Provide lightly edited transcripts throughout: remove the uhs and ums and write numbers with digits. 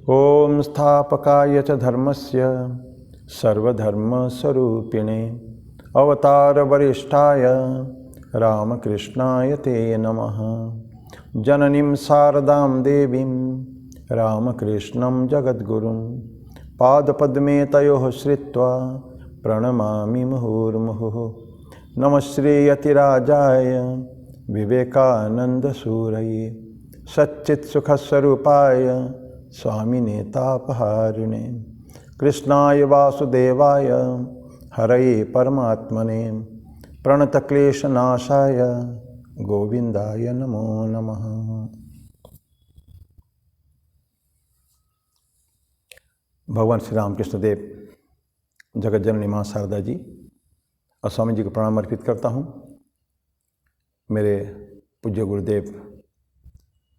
ओम स्थापकाय च धर्मस्य सर्वधर्मस्वरूपिणे अवतार वरिष्ठाय रामकृष्णाय ते नमः। जननीं शारदां देवीं रामकृष्णं जगद्गुरुं पादपद्मे तयोः श्रित्वा प्रणमामि मुहुर्मुहुः। नमः श्रीयतिराजाय विवेकानन्दसूरये सच्चित्सुखस्वरूपाय स्वामिने तापहारिणे कृष्णाय वासुदेवाय हरये परमात्मने प्रणतक्लेशनाशाय गोविंदाय नमो नमः। भगवान श्री रामकृष्ण देव, जगत जननी माँ शारदा जी और स्वामी जी को प्रणाम अर्पित करता हूँ। मेरे पूज्य गुरुदेव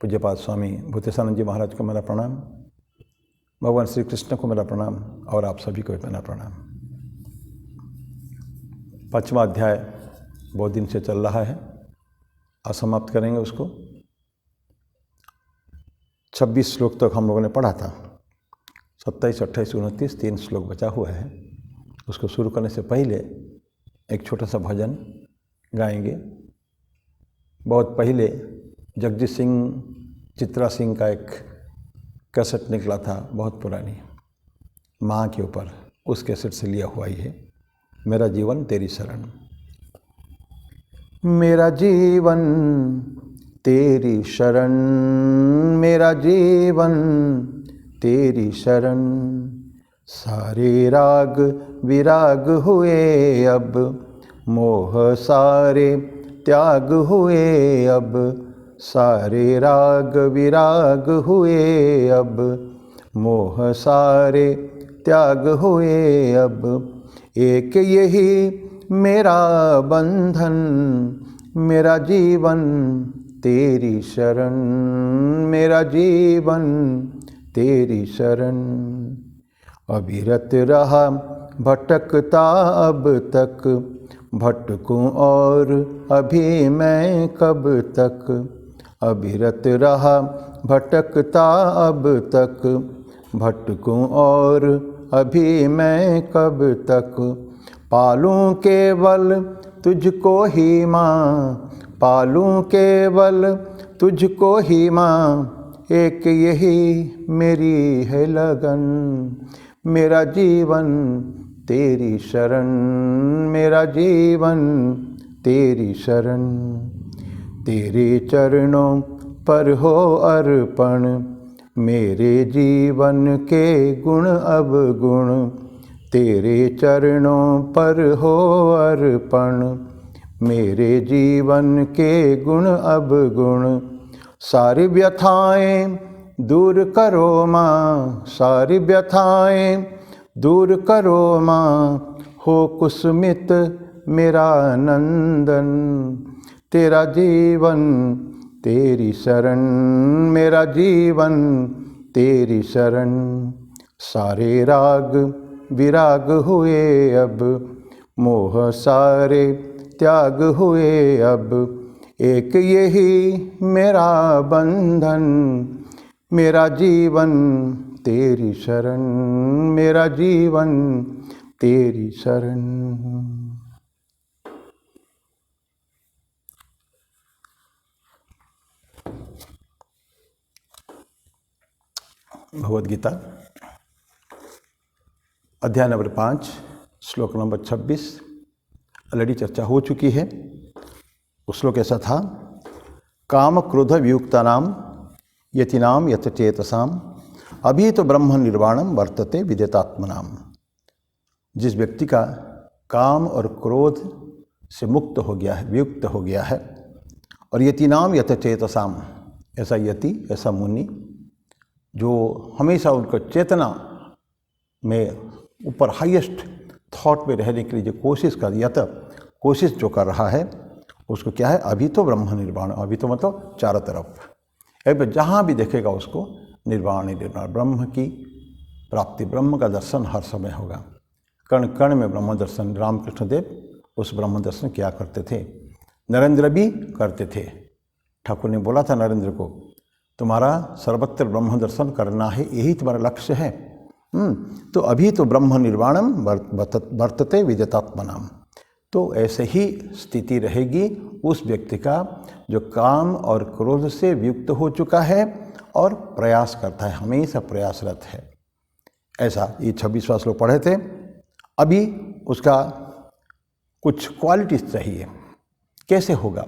पूज्यपाद स्वामी भूतेशानंद जी महाराज को मेरा प्रणाम, भगवान श्री कृष्ण को मेरा प्रणाम और आप सभी को मेरा प्रणाम। 5वां अध्याय बहुत दिन से चल रहा है, आज समाप्त करेंगे उसको। 26 श्लोक तक हम लोगों ने पढ़ा था, 27, 28, 29 3 श्लोक बचा हुआ है। उसको शुरू करने से पहले एक छोटा सा भजन गाएंगे। बहुत पहले जगजीत सिंह चित्रा सिंह का एक कैसेट निकला था, बहुत पुरानी, माँ के ऊपर, उस कैसेट से लिया हुआ ही है। मेरा जीवन तेरी शरण। मेरा जीवन तेरी शरण, मेरा जीवन तेरी शरण, सारे राग विराग हुए अब, मोह सारे त्याग हुए अब, सारे राग विराग हुए अब, मोह सारे त्याग हुए अब, एक यही मेरा बंधन, मेरा जीवन तेरी शरण, मेरा जीवन तेरी शरण। अविरत रहा भटकता अब तक, भटकूं और अभी मैं कब तक, अविरत रहा भटकता अब तक, भटकूं और अभी मैं कब तक, पालूं केवल तुझको ही माँ, पालूं केवल तुझको ही माँ, एक यही मेरी है लगन, मेरा जीवन तेरी शरण, मेरा जीवन तेरी शरण। तेरे चरणों पर हो अर्पण, मेरे जीवन के गुण अवगुण, तेरे चरणों पर हो अर्पण, मेरे जीवन के गुण अवगुण। सारी व्यथाएं दूर करो माँ, सारी व्यथाएं दूर करो माँ, हो कुसुमित मेरा नंदन, तेरा जीवन तेरी शरण, मेरा जीवन तेरी शरण। सारे राग विराग हुए अब, मोह सारे त्याग हुए अब, एक यही मेरा बंधन, मेरा जीवन तेरी शरण, मेरा जीवन तेरी शरण। भगवद गीता अध्याय नंबर 5 श्लोक नंबर 26 ऑलरेडी चर्चा हो चुकी है। उस श्लोक ऐसा था, काम क्रोध वियुक्तानाम यतिनाम यतचेतसाम अभी तो ब्रह्म निर्वाणम वर्तते विदितात्मनाम। जिस व्यक्ति का काम और क्रोध से मुक्त हो गया है, वियुक्त हो गया है, और यतिनाम यतचेतसाम, ऐसा यति, ऐसा मुनि जो हमेशा उनको चेतना में ऊपर हाईएस्ट थॉट में रहने के लिए जो कोशिश कोशिश जो कर रहा है, उसको क्या है, अभी तो ब्रह्म निर्वाण। अभी तो मतलब चारों तरफ, अब जहाँ भी देखेगा उसको निर्वाण ही निर्वाण, ब्रह्म की प्राप्ति, ब्रह्म का दर्शन हर समय होगा। कण कण में ब्रह्म दर्शन। रामकृष्ण देव उस ब्रह्म दर्शन किया करते थे, नरेंद्र भी करते थे। ठाकुर ने बोला था नरेंद्र को, तुम्हारा सर्वत्र ब्रह्म दर्शन करना है, यही तुम्हारा लक्ष्य है। तो अभी तो ब्रह्म निर्वाणम वर्तते विदितात्मनाम। तो ऐसे ही स्थिति रहेगी उस व्यक्ति का जो काम और क्रोध से वियुक्त हो चुका है और प्रयास करता है, हमेशा प्रयासरत है। ऐसा ये 26वां श्लोक पढ़े थे। अभी उसका कुछ क्वालिटीज चाहिए, कैसे होगा,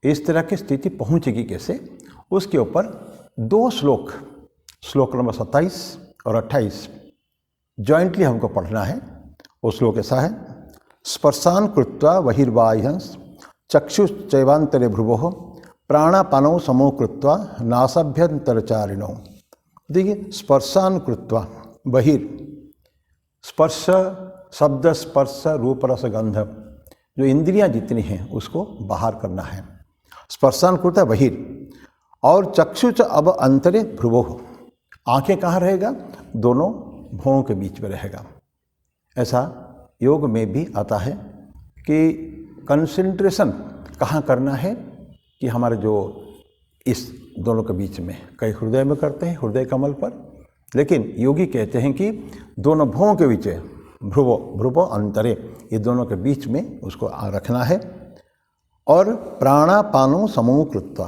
इस तरह की स्थिति पहुंचेगी कैसे, उसके ऊपर 2 श्लोक, श्लोक नंबर 27 और 28 जॉइंटली हमको पढ़ना है। वो श्लोक ऐसा है, स्पर्शान कृत्वा बहिर्बाह्यंस चक्षुश्चैवांतरे भ्रुवोः प्राणापानौ समो कृत्वा नासाभ्यंतरचारिणौ। देखिए, स्पर्शान कृत्वा बहिर, स्पर्श शब्द, स्पर्श, रूप, रस, गंध, जो इंद्रियां जितनी हैं उसको बाहर करना है। स्पर्शान कृत्वा बहिर, और चक्षुच अब अंतरे भ्रुवोः, आंखें कहाँ रहेगा, दोनों भौं के बीच में रहेगा। ऐसा योग में भी आता है कि कंसंट्रेशन कहाँ करना है, कि हमारे जो इस दोनों के बीच में, कई हृदय में करते हैं, हृदय कमल पर, लेकिन योगी कहते हैं कि दोनों भौं के बीच, भ्रुवो अंतरे, ये दोनों के बीच में उसको रखना है। और प्राणापानो समूह कृत्वा,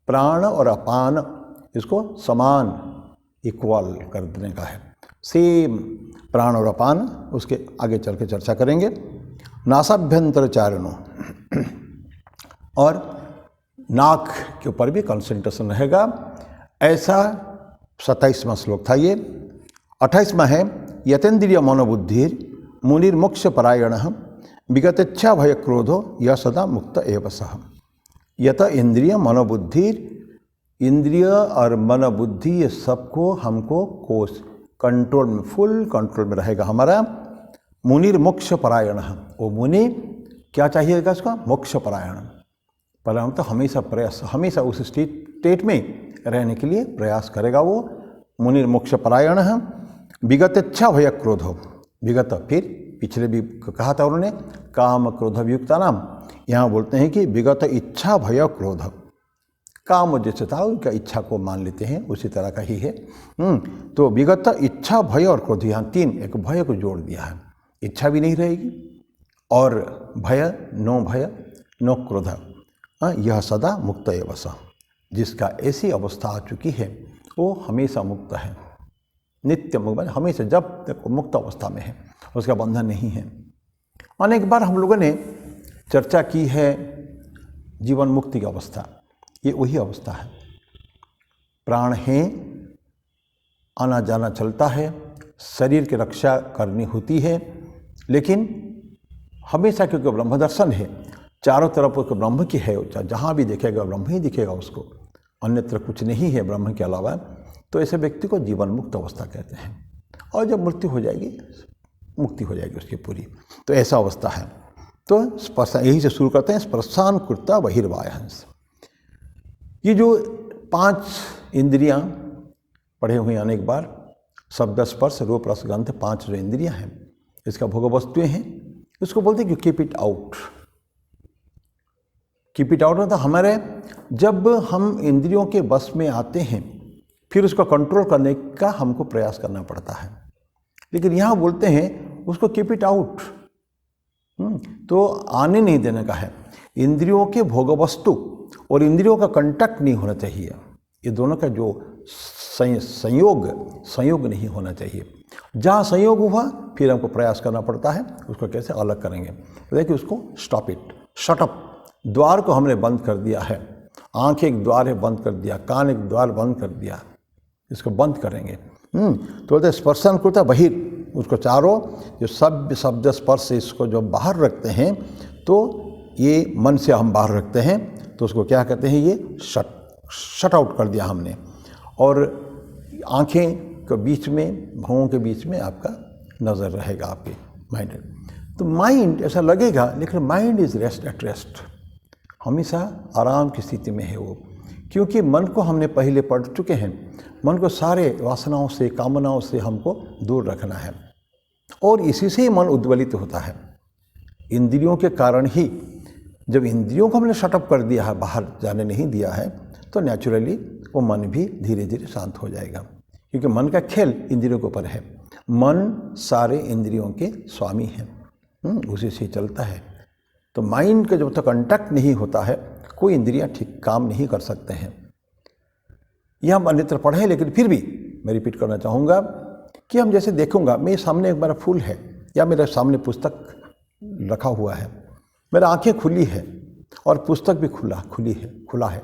प्राण और अपान इसको समान, इक्वल कर देने का है, सेम प्राण और अपान, उसके आगे चल के चर्चा करेंगे। नासाभ्यंतर चारणों, और नाक के ऊपर भी कंसंट्रेशन रहेगा। ऐसा 27वां श्लोक था ये। 28वां है, यतेन्द्रिय मनोबुद्धिर मुनिर्मोक्ष परायण विगतेच्छा भय क्रोधो यह सदा मुक्त एव सह। यत इंद्रिय मनोबुद्धिर, इंद्रिय और मन बुद्धि ये सबको हमको कोष कंट्रोल में, फुल कंट्रोल में रहेगा हमारा। मुनिर मोक्ष परायण, वो मुनि क्या चाहिएगा उसका, मोक्ष परायण। परायण तो हमेशा प्रयास, हमेशा उस स्टेट में रहने के लिए प्रयास करेगा वो। मुनिर मोक्ष परायण है। विगत इच्छा भय क्रोध हो, विगत फिर पिछले भी कहा था उन्होंने, काम क्रोध वियुक्ता नाम, यहाँ बोलते हैं कि विगत इच्छा भय क्रोध। काम जैसे था उनका इच्छा को मान लेते हैं, उसी तरह का ही है। तो विगत इच्छा भय और क्रोध, यहाँ 3, एक भय को जोड़ दिया है, इच्छा भी नहीं रहेगी और भय, नो क्रोध, यह सदा मुक्त एव सः। जिसका ऐसी अवस्था आ चुकी है वो हमेशा मुक्त है, नित्य मुक्त, हमेशा जब तक मुक्त अवस्था में है, उसका बंधन नहीं है। अनेक बार हम लोगों ने चर्चा की है जीवन मुक्ति की अवस्था, ये वही अवस्था है। प्राण है, आना जाना चलता है, शरीर की रक्षा करनी होती है, लेकिन हमेशा क्योंकि ब्रह्म दर्शन है, चारों तरफ उसको ब्रह्म की है, जहाँ भी देखेगा ब्रह्म ही दिखेगा उसको, अन्यत्र कुछ नहीं है ब्रह्म के अलावा। तो ऐसे व्यक्ति को जीवन मुक्त अवस्था कहते हैं। और जब मृत्यु हो जाएगी, मुक्ति हो जाएगी उसकी पूरी, तो ऐसा अवस्था है। तो स्पर्श, यही से शुरू करते हैं, स्पर्शान कृत्वा बहिर्बाह्यंस। ये जो 5 इंद्रियां पढ़े हुए अनेक बार, शब्द, स्पर्श, रूप, रस, गंध, 5 जो इंद्रियां हैं, इसका भोग वस्तुएं हैं, इसको बोलते हैं कि keep it out. Keep it out मतलब हमारे, जब हम इंद्रियों के बस में आते हैं फिर उसको कंट्रोल करने का हमको प्रयास करना पड़ता है, लेकिन यहाँ बोलते हैं उसको कीप इट आउट। तो आने नहीं देने का है। इंद्रियों के भोग वस्तु और इंद्रियों का कंटैक्ट नहीं होना चाहिए, ये दोनों का जो संयोग नहीं होना चाहिए। जहाँ संयोग हुआ फिर हमको प्रयास करना पड़ता है उसको कैसे अलग करेंगे। तो देखिए उसको स्टॉप इट, शट अप। द्वार को हमने बंद कर दिया है, आंखें एक द्वार है बंद कर दिया, कान एक द्वार बंद कर दिया, इसको बंद करेंगे। तो बोलते स्पर्शन करता बहिर, उसको चारों जो शब्द स्पर्श इसको जो बाहर रखते हैं, तो ये मन से हम बाहर रखते हैं, तो उसको क्या कहते हैं, ये शट आउट कर दिया हमने। और आंखें के बीच में, भौं के बीच में आपका नज़र रहेगा, आपके माइंड। तो माइंड ऐसा लगेगा, लेकिन mind is rest at rest, हमेशा आराम की स्थिति में है वो, क्योंकि मन को हमने पहले पढ़ चुके हैं। मन को सारे वासनाओं से, कामनाओं से हमको दूर रखना है, और इसी से ही मन उद्वेलित होता है। इंद्रियों के कारण ही, जब इंद्रियों को हमने शटअप कर दिया है, बाहर जाने नहीं दिया है, तो नेचुरली वो मन भी धीरे धीरे शांत हो जाएगा, क्योंकि मन का खेल इंद्रियों के ऊपर है। मन सारे इंद्रियों के स्वामी है, उसी से चलता है। तो माइंड का जब तक कांटेक्ट नहीं होता है, कोई इंद्रियां ठीक काम नहीं कर सकते हैं। यह हम अन्यत्र पढ़े, लेकिन फिर भी मैं रिपीट करना चाहूँगा कि हम जैसे देखूंगा, मेरे सामने एक मेरा फूल है या मेरे सामने पुस्तक रखा हुआ है, मेरा आंखें खुली है और पुस्तक भी खुला है,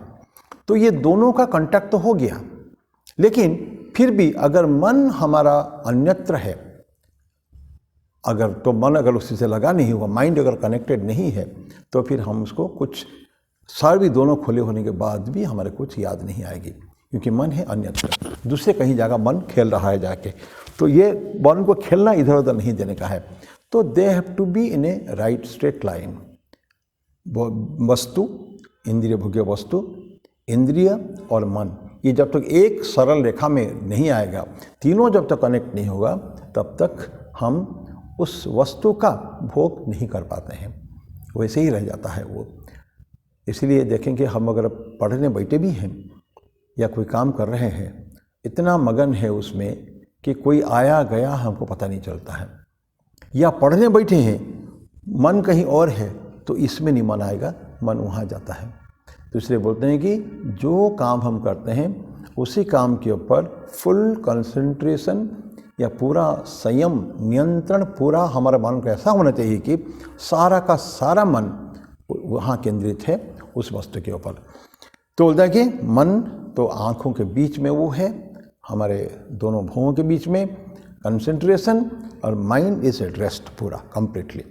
तो ये दोनों का कांटेक्ट तो हो गया। लेकिन फिर भी अगर मन हमारा अन्यत्र है, तो मन अगर उसी से लगा नहीं हुआ, माइंड अगर कनेक्टेड नहीं है, तो फिर हम उसको कुछ सारे दोनों खुले होने के बाद भी हमारे कुछ याद नहीं आएगी, क्योंकि मन है अन्यत्र, दूसरे कहीं जगह मन खेल रहा है जाके। तो ये मन को खेलना इधर उधर नहीं देने का है। तो they have to be in a right straight line. वस्तु, इंद्रिय भोग्य वस्तु, इंद्रिय और मन, ये जब तक एक सरल रेखा में नहीं आएगा, तीनों जब तक कनेक्ट नहीं होगा, तब तक हम उस वस्तु का भोग नहीं कर पाते हैं, वैसे ही रह जाता है वो। इसलिए देखेंगे, हम अगर पढ़ने बैठे भी हैं या कोई काम कर रहे हैं, इतना मगन है उसमें कि कोई आया गया हमको पता नहीं चलता है। या पढ़ने बैठे हैं, मन कहीं और है, तो इसमें नहीं मन आएगा, मन वहाँ जाता है। तो इसलिए बोलते हैं कि जो काम हम करते हैं उसी काम के ऊपर फुल कंसंट्रेशन या पूरा संयम, नियंत्रण पूरा हमारा मन को ऐसा होना चाहिए कि सारा का सारा मन वहाँ केंद्रित है उस वस्तु के ऊपर। तो बोलता है कि मन तो आँखों के बीच में वो है, हमारे दोनों भुवों के बीच में कंसंट्रेशन, और माइंड इज एट रेस्ट पूरा कंप्लीटली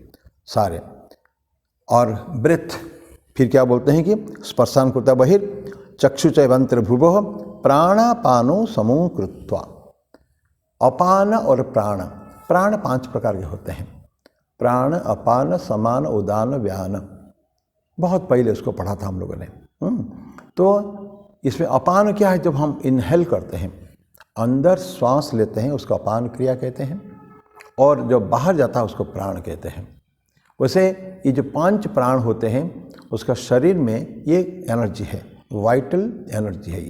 सारे। और ब्रेथ फिर क्या बोलते हैं कि स्पर्शान कृता बहिर् चक्षुचैवंत्र भ्रुवः प्राणापानो समूह कृत्वा। अपान और प्राण, प्राण 5 प्रकार के होते हैं, प्राण, अपान, समान, उदान, व्यान। बहुत पहले उसको पढ़ा था हम लोगों ने। तो इसमें अपान क्या है? जब हम इनहेल करते हैं, अंदर श्वास लेते हैं, उसको अपान क्रिया कहते हैं, और जब बाहर जाता है उसको प्राण कहते हैं। वैसे ये जो 5 प्राण होते हैं, उसका शरीर में ये एनर्जी है, वाइटल एनर्जी है,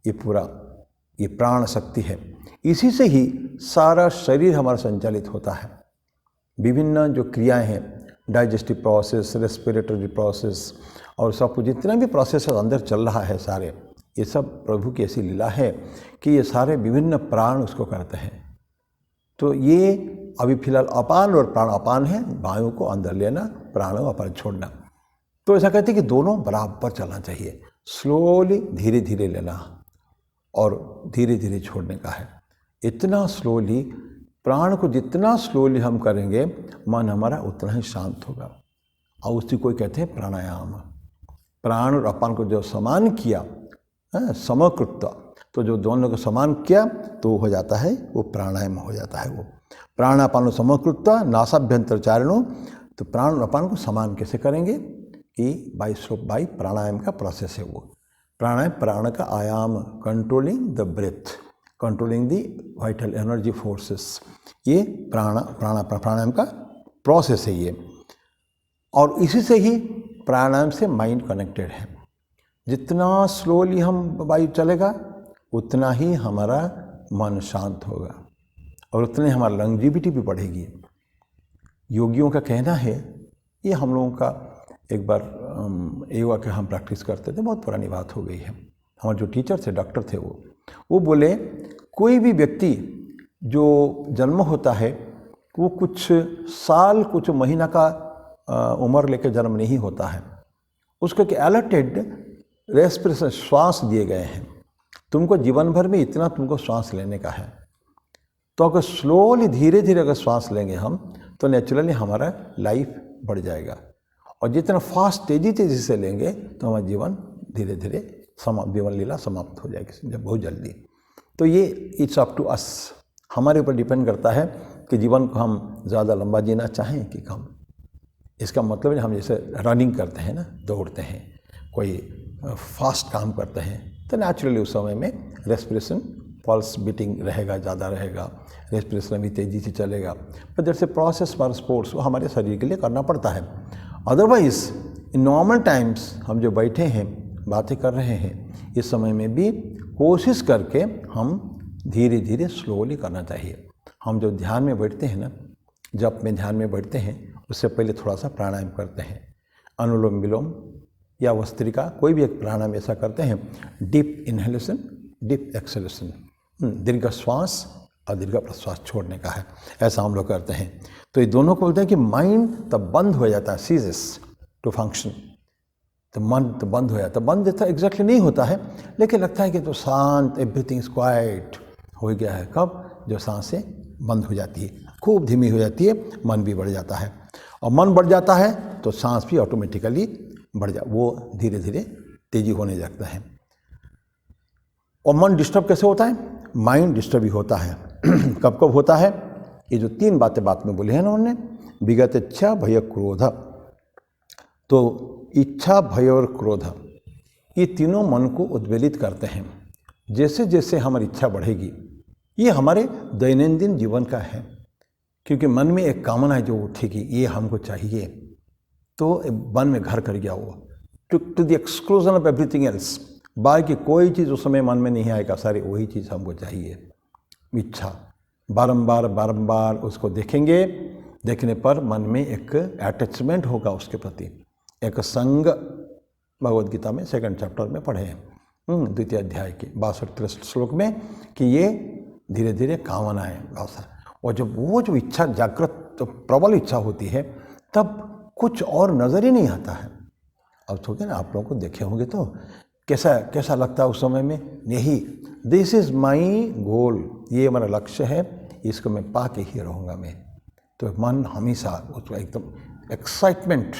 ये पूरा ये प्राण शक्ति है। इसी से ही सारा शरीर हमारा संचालित होता है। विभिन्न जो क्रियाएं हैं, डाइजेस्टिव प्रोसेस, रेस्पिरेटरी प्रोसेस, और सब कुछ जितना भी प्रोसेस अंदर चल रहा है सारे, ये सब प्रभु की ऐसी लीला है कि ये सारे विभिन्न प्राण उसको करते हैं। तो ये अभी फिलहाल अपान और प्राण, अपान है वायु को अंदर लेना, प्राण को अपान छोड़ना। तो ऐसा कहते हैं कि दोनों बराबर चलना चाहिए, स्लोली धीरे धीरे लेना और धीरे धीरे छोड़ने का है। इतना स्लोली, प्राण को जितना स्लोली हम करेंगे, मन हमारा उतना ही शांत होगा। और उसी को कहते हैं प्राणायाम। प्राण और अपान को जो समान किया, समकृत्वा, तो जो दोनों को समान किया तो हो जाता है वो प्राणायाम हो जाता है। वो प्राणापान समकृत्वा नासाभ्यंतर चारिणों। तो प्राण और अपान को समान कैसे करेंगे कि बाई प्राणायाम का प्रोसेस है वो। प्राणायाम प्राण का आयाम, controlling the breath, controlling the vital energy forces, ये प्राणायाम का प्रोसेस है ये। और इसी से ही प्राणायाम से माइंड कनेक्टेड है। जितना स्लोली हम वायु चलेगा, उतना ही हमारा मन शांत होगा और उतनी हमारी लॉन्जेविटी भी बढ़ेगी। योगियों का कहना है, ये हम लोगों का एक बार योगा के हम प्रैक्टिस करते थे, बहुत पुरानी बात हो गई है। हमारे जो टीचर थे, डॉक्टर थे, वो बोले कोई भी व्यक्ति जो जन्म होता है वो कुछ साल कुछ महीना का उम्र लेकर जन्म नहीं होता है। उसको एक अलर्टेड रेस्पिरेशन, श्वास दिए गए हैं, तुमको जीवन भर में इतना तुमको श्वास लेने का है। तो अगर स्लोली धीरे धीरे अगर श्वास लेंगे हम, तो नेचुरली हमारा लाइफ बढ़ जाएगा। और जितना फास्ट तेजी से लेंगे तो हमारा जीवन धीरे धीरे जीवन लीला समाप्त हो जाएगी, जब बहुत जल्दी। तो ये इट्स अप टू अस, हमारे ऊपर डिपेंड करता है कि जीवन को हम ज़्यादा लंबा जीना चाहें कि कम। इसका मतलब है हम जैसे रनिंग करते हैं ना, दौड़ते हैं, कोई फास्ट काम करते हैं, तो नेचुरली उस समय में रेस्पिरेशन, पल्स बीटिंग रहेगा, ज़्यादा रहेगा, रेस्पिरेशन भी तेज़ी से चलेगा। पर जैसे प्रोसेस फॉर स्पोर्ट्स वो हमारे शरीर के लिए करना पड़ता है। अदरवाइज़ इन नॉर्मल टाइम्स हम जो बैठे हैं, बातें कर रहे हैं, इस समय में भी कोशिश करके हम धीरे धीरे स्लोली करना चाहिए। हम जो ध्यान में बैठते हैं ना, जब में ध्यान में बैठते हैं उससे पहले थोड़ा सा प्राणायाम करते हैं, अनुलोम विलोम या वस्त्रिका, कोई भी एक प्राणायाम ऐसा करते हैं, डीप इनहेलेशन डीप एक्सहेलेशन, दीर्घ श्वास और दीर्घ प्रश्वास छोड़ने का है, ऐसा हम लोग करते हैं। तो ये दोनों को बोलते हैं कि माइंड तब बंद हो जाता है, सीजेस टू फंक्शन, तो मन तो बंद हो जाता है। बंद जैसा एग्जैक्टली नहीं होता है, लेकिन लगता है कि तो शांत, एवरीथिंग इज क्वाइट हो गया है। कब? जो सांसें बंद हो जाती है, खूब धीमी हो जाती है, मन भी बढ़ जाता है, और मन बढ़ जाता है तो सांस भी ऑटोमेटिकली वो धीरे धीरे तेजी होने लगता है। और मन डिस्टर्ब कैसे होता है? माइंड डिस्टर्ब भी होता है। कब कब होता है? ये जो 3 बात में बोले हैं ना उन्होंने, विगत इच्छा, भय, क्रोध। तो इच्छा, भय और क्रोध ये तीनों मन को उद्वेलित करते हैं। जैसे जैसे हमारी इच्छा बढ़ेगी, ये हमारे दैनंदिन जीवन का है, क्योंकि मन में एक कामना है जो उठेगी, ये हमको चाहिए, तो मन में घर कर गया वो, to the exclusion of everything else. बाकी कोई चीज़ उस समय मन में नहीं आएगा, सारी वही चीज़ हमको चाहिए। इच्छा बारंबार बारंबार उसको देखेंगे, देखने पर मन में एक अटैचमेंट होगा उसके प्रति, एक संग। भगवद गीता में 2nd चैप्टर में पढ़े हैं, 2य अध्याय के 62 श्लोक में, कि ये धीरे धीरे कामनाएं भाषा, और जब वो जो इच्छा जागृत, तो प्रबल इच्छा होती है, तब कुछ और नज़र ही नहीं आता है। अब तो क्या ना, आप लोगों को देखे होंगे तो कैसा लगता है उस समय में, यही दिस इज़ माई गोल, ये हमारा लक्ष्य है, इसको मैं पा के ही रहूँगा मैं। तो मन हमेशा उसका एकदम एक्साइटमेंट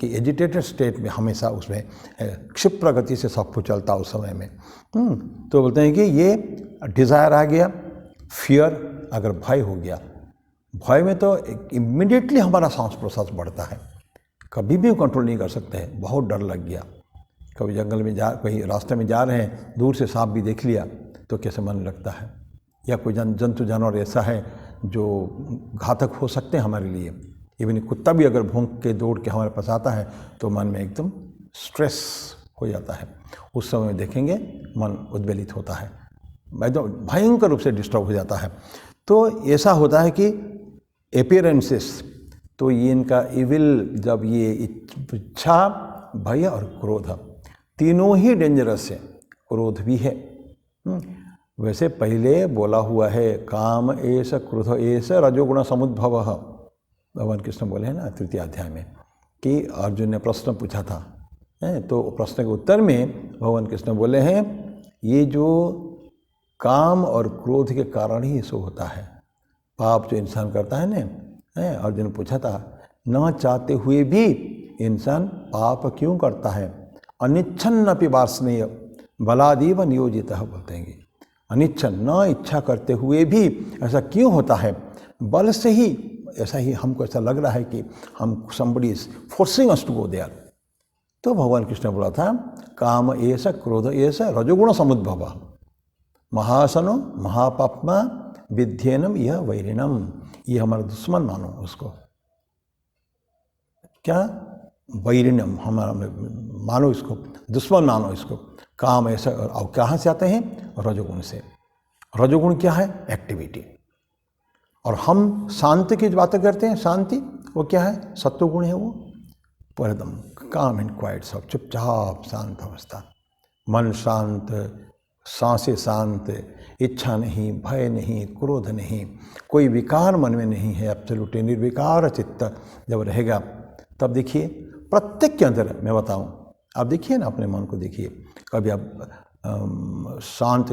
कि एजिटेटेड स्टेट में, हमेशा उसमें क्षिप्र गति से सब कुछ चलता उस समय में। तो बोलते हैं कि ये डिज़ायर आ गया, फियर, अगर भय हो गया, भय में तो इमीडिएटली हमारा सांस प्रश्वास बढ़ता है, कभी भी कंट्रोल नहीं कर सकते हैं। बहुत डर लग गया, कभी जंगल में कहीं रास्ते में जा रहे हैं, दूर से सांप भी देख लिया तो कैसे मन लगता है, या कोई जंतु जानवर ऐसा है जो घातक हो सकते हैं हमारे लिए, इवन कुत्ता भी अगर भौंक के दौड़ के हमारे पास आता है तो मन में एकदम स्ट्रेस हो जाता है। उस समय में देखेंगे मन उद्वेलित होता है, एकदम भयंकर रूप से डिस्टर्ब हो जाता है। तो ऐसा होता है कि अपीयरेंसेस, तो ये इनका इविल, जब ये इच्छा, भय और क्रोध तीनों ही डेंजरस है, क्रोध भी है। वैसे पहले बोला हुआ है, काम एष क्रोध एष रजोगुण समुद्भव, भगवान कृष्ण बोले हैं ना 3य अध्याय में, कि अर्जुन ने प्रश्न पूछा था, तो प्रश्न के उत्तर में भगवान कृष्ण बोले हैं, ये जो काम और क्रोध के कारण ही इसको होता है, पाप जो इंसान करता है ना। अर्जुन ने पूछा था, न चाहते हुए भी इंसान पाप क्यों करता है? अनिच्छन्नपि वासनीय बलादीव नियोजितः, बोलते हैं। अनिच्छन, न इच्छा करते हुए भी ऐसा क्यों होता है? बल से ही ऐसा ही हमको ऐसा लग रहा है कि हम somebody is forcing us to go there। तो भगवान कृष्ण बोला था, काम एष क्रोध एष रजोगुण समुद्भव, महासनो महापाप्मा विध्येनम यह वैरिणम, ये हमारा दुश्मन मानो उसको, क्या वैरिणम, हमारा मानो इसको, दुश्मन मानो इसको। काम ऐसा, और कहाँ से आते हैं? रजोगुण से। रजोगुण क्या है? एक्टिविटी। और हम शांति की बातें करते हैं, शांति वो क्या है? सत्वगुण है वो, पर एकदम काम एंड क्वाइट, सब चुपचाप शांत अवस्था, मन शांत, सांसें शांत, इच्छा नहीं, भय नहीं, क्रोध नहीं, कोई विकार मन में नहीं है, एब्सोल्यूटली निर्विकार चित्त जब रहेगा, तब देखिए प्रत्येक के अंदर, मैं बताऊं, आप देखिए ना, अपने मन को देखिए, कभी आप शांत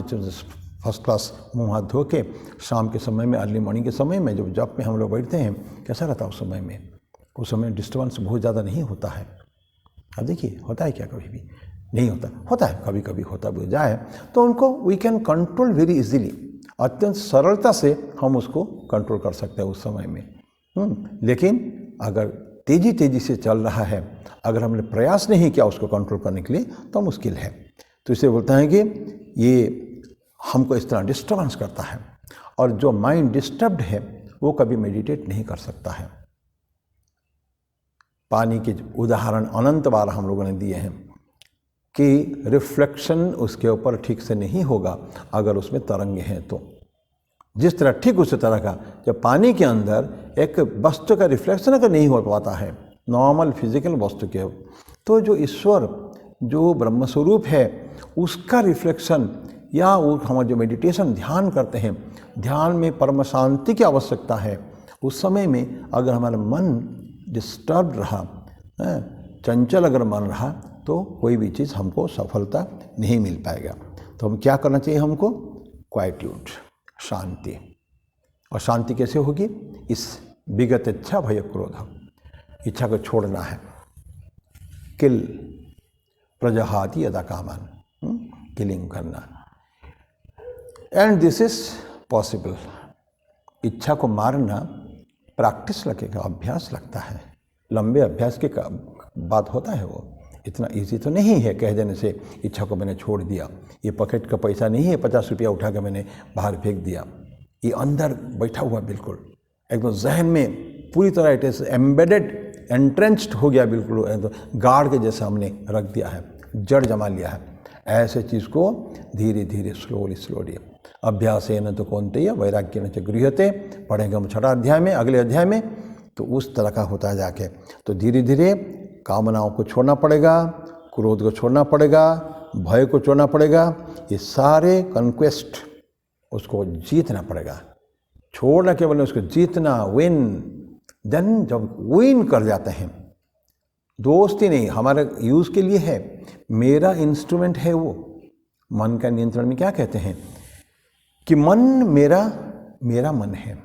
फर्स्ट क्लास मुँह हाथ धो के शाम के समय में, अर्ली मॉर्निंग के समय में, जब जॉब में हम लोग बैठते हैं, कैसा रहता है उस समय में? उस समय डिस्टर्बेंस बहुत ज़्यादा नहीं होता है। अब देखिए, होता है क्या? कभी भी नहीं होता, होता है कभी कभी, होता भी जाए तो उनको we can control very easily, अत्यंत सरलता से हम उसको कंट्रोल कर सकते हैं उस समय में। लेकिन अगर तेज़ी से चल रहा है, अगर हमने प्रयास नहीं किया उसको कंट्रोल करने के लिए, तो मुश्किल है। तो इसे बोलते हैं कि ये हमको इस तरह डिस्टर्बेंस करता है, और जो माइंड डिस्टर्ब्ड है वो कभी मेडिटेट नहीं कर सकता है। पानी के उदाहरण अनंत बार हम लोगों ने दिए हैं। कि रिफ्लेक्शन उसके ऊपर ठीक से नहीं होगा अगर उसमें तरंग हैं तो। जिस तरह ठीक उसी तरह का जब पानी के अंदर एक वस्तु का रिफ्लेक्शन अगर नहीं हो पाता है नॉर्मल फिजिकल वस्तु के, तो जो ईश्वर जो ब्रह्मस्वरूप है उसका रिफ्लेक्शन या वो हम जो मेडिटेशन ध्यान करते हैं, ध्यान में परम शांति की आवश्यकता है। उस समय में अगर हमारा मन डिस्टर्ब रहा, चंचल अगर मन रहा, तो कोई भी चीज़ हमको सफलता नहीं मिल पाएगा। तो हम क्या करना चाहिए हमको? क्वाइट्यूड, शांति। और शांति कैसे होगी? इस विगत इच्छा भय क्रोध, इच्छा को छोड़ना है। किल प्रजहाति यदा कामान, किलिंग करना। And this is possible. इच्छा को मारना प्रैक्टिस लगेगा, अभ्यास लगता है, लंबे अभ्यास के बात होता है। वो इतना इजी तो नहीं है कह देने से इच्छा को मैंने छोड़ दिया। ये पॉकेट का पैसा नहीं है 50 रुपया उठा के मैंने बाहर फेंक दिया। ये अंदर बैठा हुआ बिल्कुल एकदम जहन में पूरी तरह इट इज एम्बेडेड, एंट्रेंच्ड हो गया, बिल्कुल तो गाड़ के जैसा हमने रख दिया है, जड़ जमा लिया है। ऐसे चीज़ को धीरे धीरे स्लोली अभ्यासेन तो कौन्तेय वैराग्येन च गृह्यते, पढ़ेंगे हम 6 अध्याय में, अगले अध्याय में। तो उस तरह का होता है जाके। तो धीरे धीरे कामनाओं को छोड़ना पड़ेगा, क्रोध को छोड़ना पड़ेगा, भय को छोड़ना पड़ेगा। ये सारे कन्क्वेस्ट उसको जीतना पड़ेगा। छोड़ना केवल नहीं, उसको जीतना, विन। देन जब विन कर जाते हैं, दोस्ती नहीं, हमारे यूज़ के लिए है, मेरा इंस्ट्रूमेंट है वो। मन का नियंत्रण में क्या कहते हैं कि मन मेरा मन है।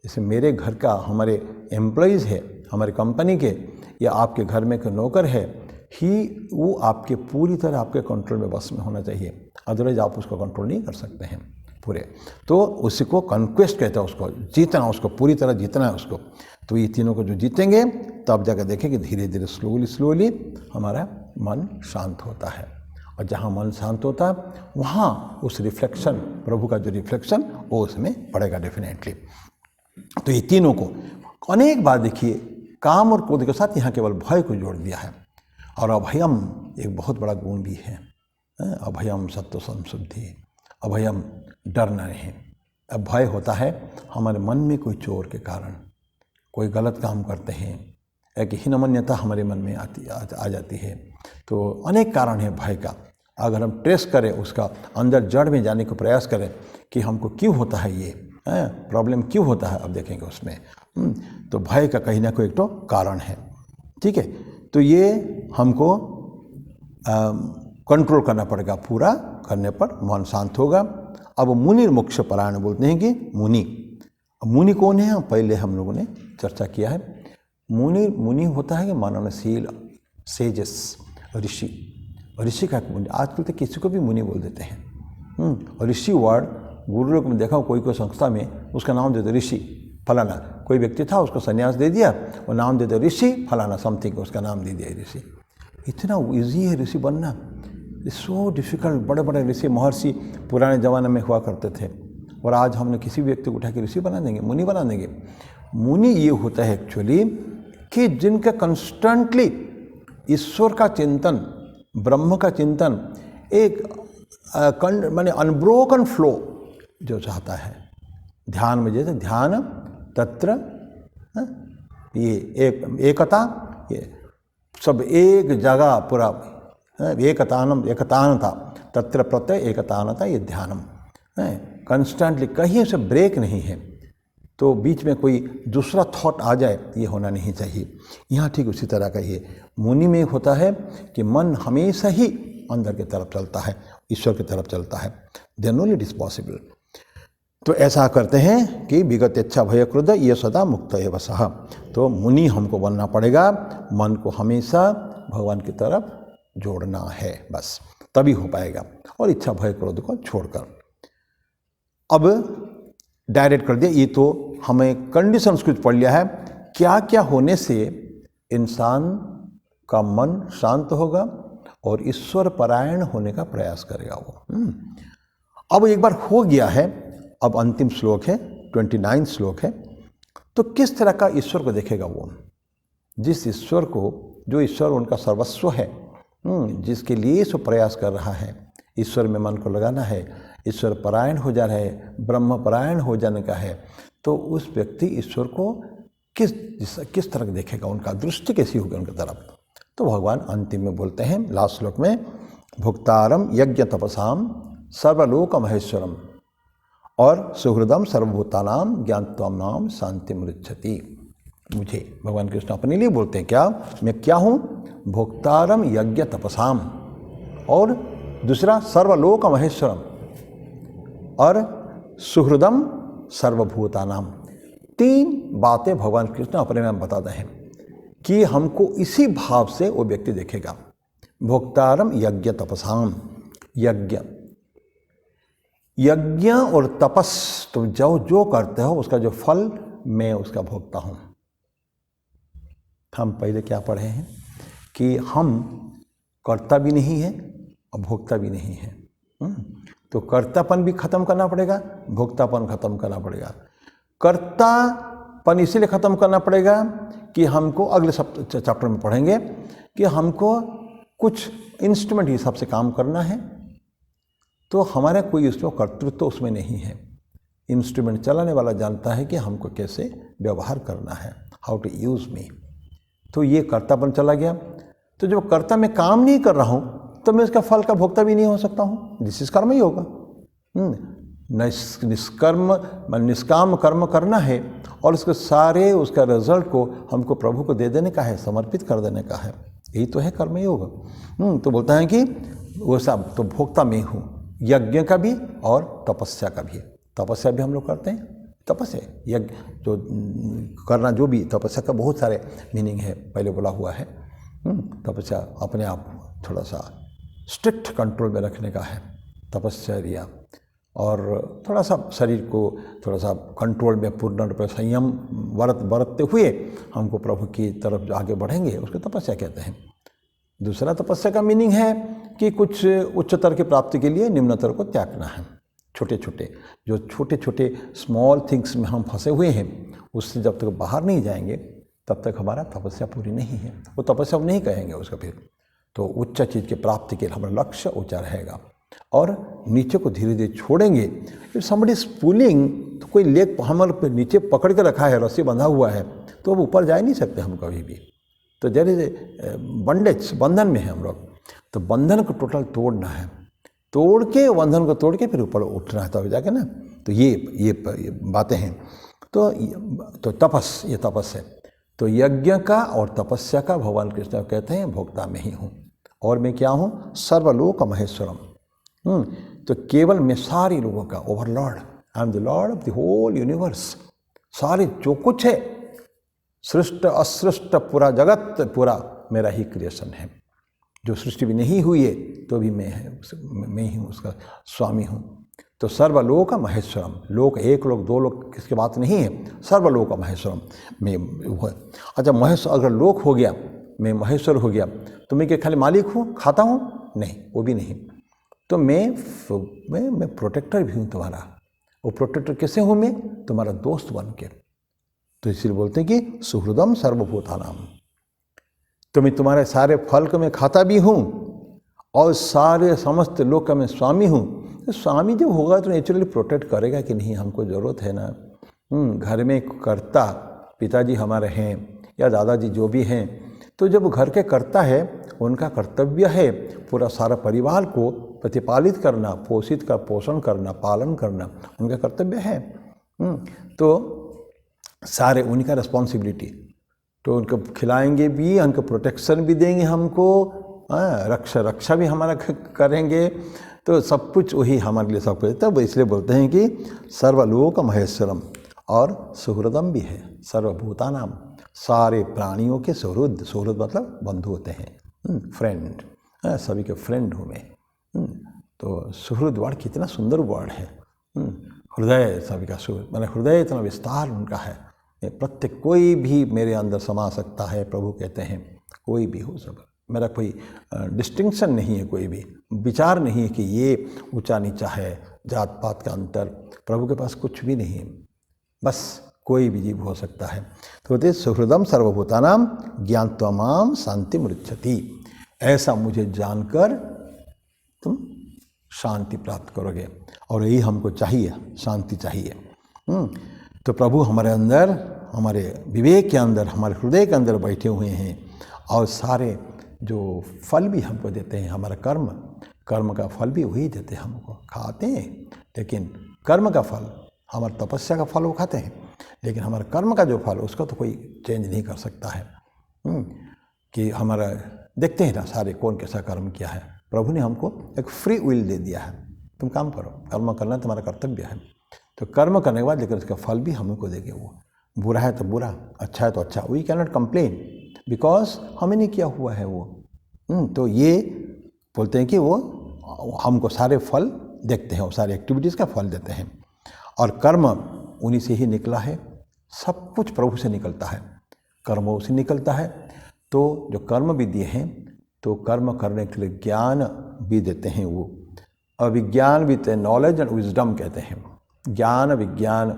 जैसे मेरे घर का हमारे एम्प्लॉइज़ है, हमारे कंपनी के, या आपके घर में कोई नौकर है, वो आपके पूरी तरह आपके कंट्रोल में, बस में होना चाहिए। अदरवाइज आप उसको कंट्रोल नहीं कर सकते हैं पूरे। तो उसी को कन्क्वेस्ट कहते हैं, उसको जीतना, उसको पूरी तरह जीतना है उसको। तो ये तीनों को जो जीतेंगे तब जाकर देखेंगे धीरे धीरे स्लोली हमारा मन शांत होता है। और जहाँ मन शांत होता है वहाँ उस रिफ्लेक्शन, प्रभु का जो रिफ्लेक्शन, वो उसमें पड़ेगा डेफिनेटली। तो ये तीनों को अनेक बार देखिए, काम और क्रोध के साथ यहाँ केवल भय को जोड़ दिया है। और अभयम एक बहुत बड़ा गुण भी है। अभयम सत्व संशुद्धि, अभयम डरना नहीं। अब भय होता है हमारे मन में कोई चोर के कारण, कोई गलत काम करते हैं, एक हीनमन्यता हमारे मन में आ जाती है। तो अनेक कारण है भय का। अगर हम ट्रेस करें, उसका अंदर जड़ में जाने का प्रयास करें कि हमको क्यों होता है ये प्रॉब्लम, क्यों होता है, अब देखेंगे उसमें। तो भय का कहीं ना कोई एक तो कारण है। ठीक है, तो ये हमको कंट्रोल करना पड़ेगा। पूरा करने पर मन शांत होगा। अब मुनि मोक्ष परायण बोलते हैं कि मुनि कौन है? पहले हम लोगों ने चर्चा किया है। मुनि होता है कि मननशील, सेजस, ऋषि का मुनि। आजकल तो किसी को भी मुनि बोल देते हैं। ऋषि वर्ड गुरु लोग में देखा, कोई संस्था में उसका नाम देते ऋषि फलाना। कोई व्यक्ति था, उसको संन्यास दे दिया, वो नाम देते ऋषि फलाना समथिंग, उसका नाम दे दिया ऋषि। इतना ईजी है ऋषि बनना, इट्स सो डिफ़िकल्ट। बड़े बड़े ऋषि महर्षि पुराने ज़माने में हुआ करते थे, और आज हमने किसी भी व्यक्ति को उठा के ऋषि बना देंगे, मुनि बना देंगे। मुनि ये होता है एक्चुअली कि जिनका कंस्टेंटली ईश्वर का चिंतन, ब्रह्म का चिंतन, एक माने अनब्रोकन फ्लो जो चाहता है ध्यान में। जैसे ध्यान तत्र ये एकता, ये सब एक जगह पूरा एकतानता, तत्र प्रत्यय एकतानता, ये ध्यानम है। कंस्टेंटली कहीं से ब्रेक नहीं है, तो बीच में कोई दूसरा थॉट आ जाए, ये होना नहीं चाहिए। यहाँ ठीक उसी तरह का ये मुनि में होता है कि मन हमेशा ही अंदर की तरफ चलता है, ईश्वर की तरफ चलता है। Then only it is possible. तो ऐसा करते हैं कि विगत इच्छा भय क्रोध ये सदा मुक्त है वसह। तो मुनि हमको बनना पड़ेगा, मन को हमेशा भगवान की तरफ जोड़ना है, बस तभी हो पाएगा। और इच्छा भय क्रोध को छोड़कर अब डायरेक्ट कर दिया। ये तो हमें कंडीशंस कुछ पढ़ लिया है, क्या क्या होने से इंसान का मन शांत होगा और ईश्वर परायण होने का प्रयास करेगा वो। अब एक बार हो गया है, अब अंतिम श्लोक है, 29 श्लोक है। तो किस तरह का ईश्वर को देखेगा वो? जिस ईश्वर को, जो ईश्वर उनका सर्वस्व है, जिसके लिए सो प्रयास कर रहा है, ईश्वर में मन को लगाना है, ईश्वर परायण हो जा रहा है, ब्रह्म परायण हो जाने का है, तो उस व्यक्ति ईश्वर को किस तरह देखेगा, उनका दृष्टि कैसी होगी उनकी तरफ। तो भगवान अंतिम में बोलते हैं लास्ट श्लोक में, भुक्तारम यज्ञ तपसाम सर्वलोक महेश्वरम और सुहृदम सर्वभूतानाम ज्ञानत्वम नाम शांति मृच्छति। मुझे भगवान कृष्ण अपने लिए बोलते हैं, क्या मैं क्या हूँ? भुक्तारम यज्ञ तपसाम, और दूसरा सर्वलोक महेश्वरम, और सुहृदम सर्वभूतानाम। 3 बातें भगवान कृष्ण अपने में बताते हैं कि हमको इसी भाव से वो व्यक्ति देखेगा। भोक्तारम यज्ञ तपसाम, यज्ञ और तपस, तो जो करते हो उसका जो फल मैं उसका भोगता हूँ। हम पहले क्या पढ़े हैं कि हम कर्ता भी नहीं है और भोक्ता भी नहीं है। तो कर्तापन भी खत्म करना पड़ेगा, भोक्तापन खत्म करना पड़ेगा। कर्तापन इसीलिए खत्म करना पड़ेगा कि हमको अगले चैप्टर में पढ़ेंगे कि हमको कुछ इंस्ट्रूमेंट हिसाब से काम करना है, तो हमारा कोई उसमें कर्तृत्व तो उसमें नहीं है। इंस्ट्रूमेंट चलाने वाला जानता है कि हमको कैसे व्यवहार करना है, हाउ टू यूज़ मी। तो ये कर्तापन चला गया। तो जब कर्ता में काम नहीं कर रहा हूँ तो मैं उसका फल का भोक्ता भी नहीं हो सकता हूँ। दिस इज कर्म ही होगा। निष्काम कर्म करना है और उसके सारे उसका रिजल्ट को हमको प्रभु को दे देने का है, समर्पित कर देने का है। यही तो है कर्म योग। तो बोलता है कि वो सब तो भोक्ता में हूँ, यज्ञ का भी और तपस्या का भी। तपस्या भी हम लोग करते हैं। तपस्या यज्ञ जो करना, जो भी तपस्या का बहुत सारे मीनिंग है, पहले बोला हुआ है। तपस्या अपने आप थोड़ा सा स्ट्रिक्ट कंट्रोल में रखने का है तपस्या, और थोड़ा सा शरीर को थोड़ा सा कंट्रोल में पूर्ण रूप से संयम बरतते हुए हमको प्रभु की तरफ जो आगे बढ़ेंगे उसको तपस्या कहते हैं। दूसरा तपस्या का मीनिंग है कि कुछ उच्चतर की प्राप्ति के लिए निम्नतर को त्यागना है। छोटे छोटे स्मॉल थिंग्स में हम फंसे हुए हैं, उससे जब तक बाहर नहीं जाएंगे तब तक हमारा तपस्या पूरी नहीं है। वो तपस्या हम नहीं कहेंगे उसका। फिर तो उच्च चीज़ की प्राप्ति के लिए हमारा लक्ष्य ऊंचा रहेगा और नीचे को धीरे धीरे छोड़ेंगे। इफ समबडी इज पुलिंग, तो कोई लेग हमारे पे नीचे पकड़ के रखा है, रस्सी बंधा हुआ है, तो अब ऊपर जा ही नहीं सकते हम कभी भी। तो जैसे बंडेज, बंधन में है हम लोग, तो बंधन को टोटल तोड़ना है, तोड़ के बंधन को तोड़ के फिर ऊपर उठना है तब जाके ना। तो ये बातें हैं। तो तपस, ये तपस है। तो यज्ञ का और तपस्या का भगवान कृष्ण कहते हैं भोक्ता में ही हूँ। और मैं क्या हूँ? सर्वलोक महेश्वरम। तो केवल मैं सारे लोगों का overlord, I am the lord of the whole universe. सारे जो कुछ है, सृष्ट असृष्ट पूरा जगत पूरा मेरा ही क्रिएशन है। जो सृष्टि भी नहीं हुई है तो भी मैं ही हूँ, उसका स्वामी हूँ। तो सर्वलोक महेश्वरम, लोक एक लोक दो लोक किसकी बात नहीं है, सर्वलोक महेश्वरम मैं वो है। अच्छा, महेश्वर अगर लोक हो गया, मैं महेश्वर हो गया, तो मैं क्या खाली मालिक हूँ, खाता हूँ? नहीं, वो भी नहीं। तो मैं प्रोटेक्टर भी हूँ तुम्हारा। वो प्रोटेक्टर कैसे हूँ मैं? तुम्हारा दोस्त बन के। तो इसलिए बोलते हैं कि सुहृदम सर्वभूतानाम। तो मैं तुम्हारे सारे फल को मैं खाता भी हूँ और सारे समस्त लोक का मैं स्वामी हूँ। तो स्वामी जब होगा तो नेचुरली प्रोटेक्ट करेगा कि नहीं, हमको ज़रूरत है ना। घर में कर्ता पिताजी हमारे हैं या दादाजी जो भी हैं, तो जब घर के कर्ता है उनका कर्तव्य है पूरा सारा परिवार को प्रतिपालित करना, पोषण करना, पालन करना उनका कर्तव्य है। तो सारे उनका रिस्पॉन्सिबिलिटी। तो उनको खिलाएंगे भी, उनको प्रोटेक्शन भी देंगे, हमको रक्षा भी हमारा करेंगे। तो सब कुछ वही हमारे लिए सब कुछ। तब इसलिए बोलते हैं कि सर्वलोक महेश्वरम, और सुहृदम भी है सर्वभूतानाम, सारे प्राणियों के सुहृद। सुहृद मतलब बंधु होते हैं, फ्रेंड, सभी के फ्रेंड हूँ मैं। तो सुहृद वर्ड कितना सुंदर वर्ड है। हृदय सभी का सुहृद, मैंने हृदय इतना विस्तार उनका है। प्रत्येक कोई भी मेरे अंदर समा सकता है, प्रभु कहते हैं, कोई भी हो सब। मेरा कोई डिस्टिंक्शन नहीं है, कोई भी विचार नहीं है कि ये ऊंचा नीचा है, जात पात का अंतर। प्रभु के पास कुछ भी नहीं है, बस कोई भी जीव हो सकता है। तो बोलते सुहृदम सर्वभूतानाम ज्ञानत्वमाम शांति मृच्छति। ऐसा मुझे जानकर तुम शांति प्राप्त करोगे। और यही हमको चाहिए, शांति चाहिए। तो प्रभु हमारे अंदर, हमारे विवेक के अंदर, हमारे हृदय के अंदर बैठे हुए हैं और सारे जो फल भी हमको देते हैं, हमारा कर्म का फल भी वही देते हैं हमको। खाते हैं लेकिन कर्म का फल, हमारे तपस्या का फल वो खाते हैं, लेकिन हमारे कर्म का जो फल उसको तो कोई चेंज नहीं कर सकता है। कि हमारा देखते हैं ना सारे कौन कैसा कर्म किया है। प्रभु ने हमको एक फ्री विल दे दिया है, तुम काम करो, कर्म करना तुम्हारा कर्तव्य है। तो कर्म करने के बाद लेकिन उसका फल भी हमको देंगे। वो बुरा है तो बुरा, अच्छा है तो अच्छा। We can not complain because हमें नहीं किया हुआ है वो। तो ये बोलते हैं कि वो हमको सारे फल देखते हैं, वो सारी एक्टिविटीज़ का फल देते हैं। और कर्म उन्हीं से ही निकला है, सब कुछ प्रभु से निकलता है, कर्म उसे निकलता है। तो जो कर्म भी दिए हैं तो कर्म करने के लिए ज्ञान भी देते हैं वो। अविज्ञान भी देते, नॉलेज एंड विजडम कहते हैं। ज्ञान विज्ञान,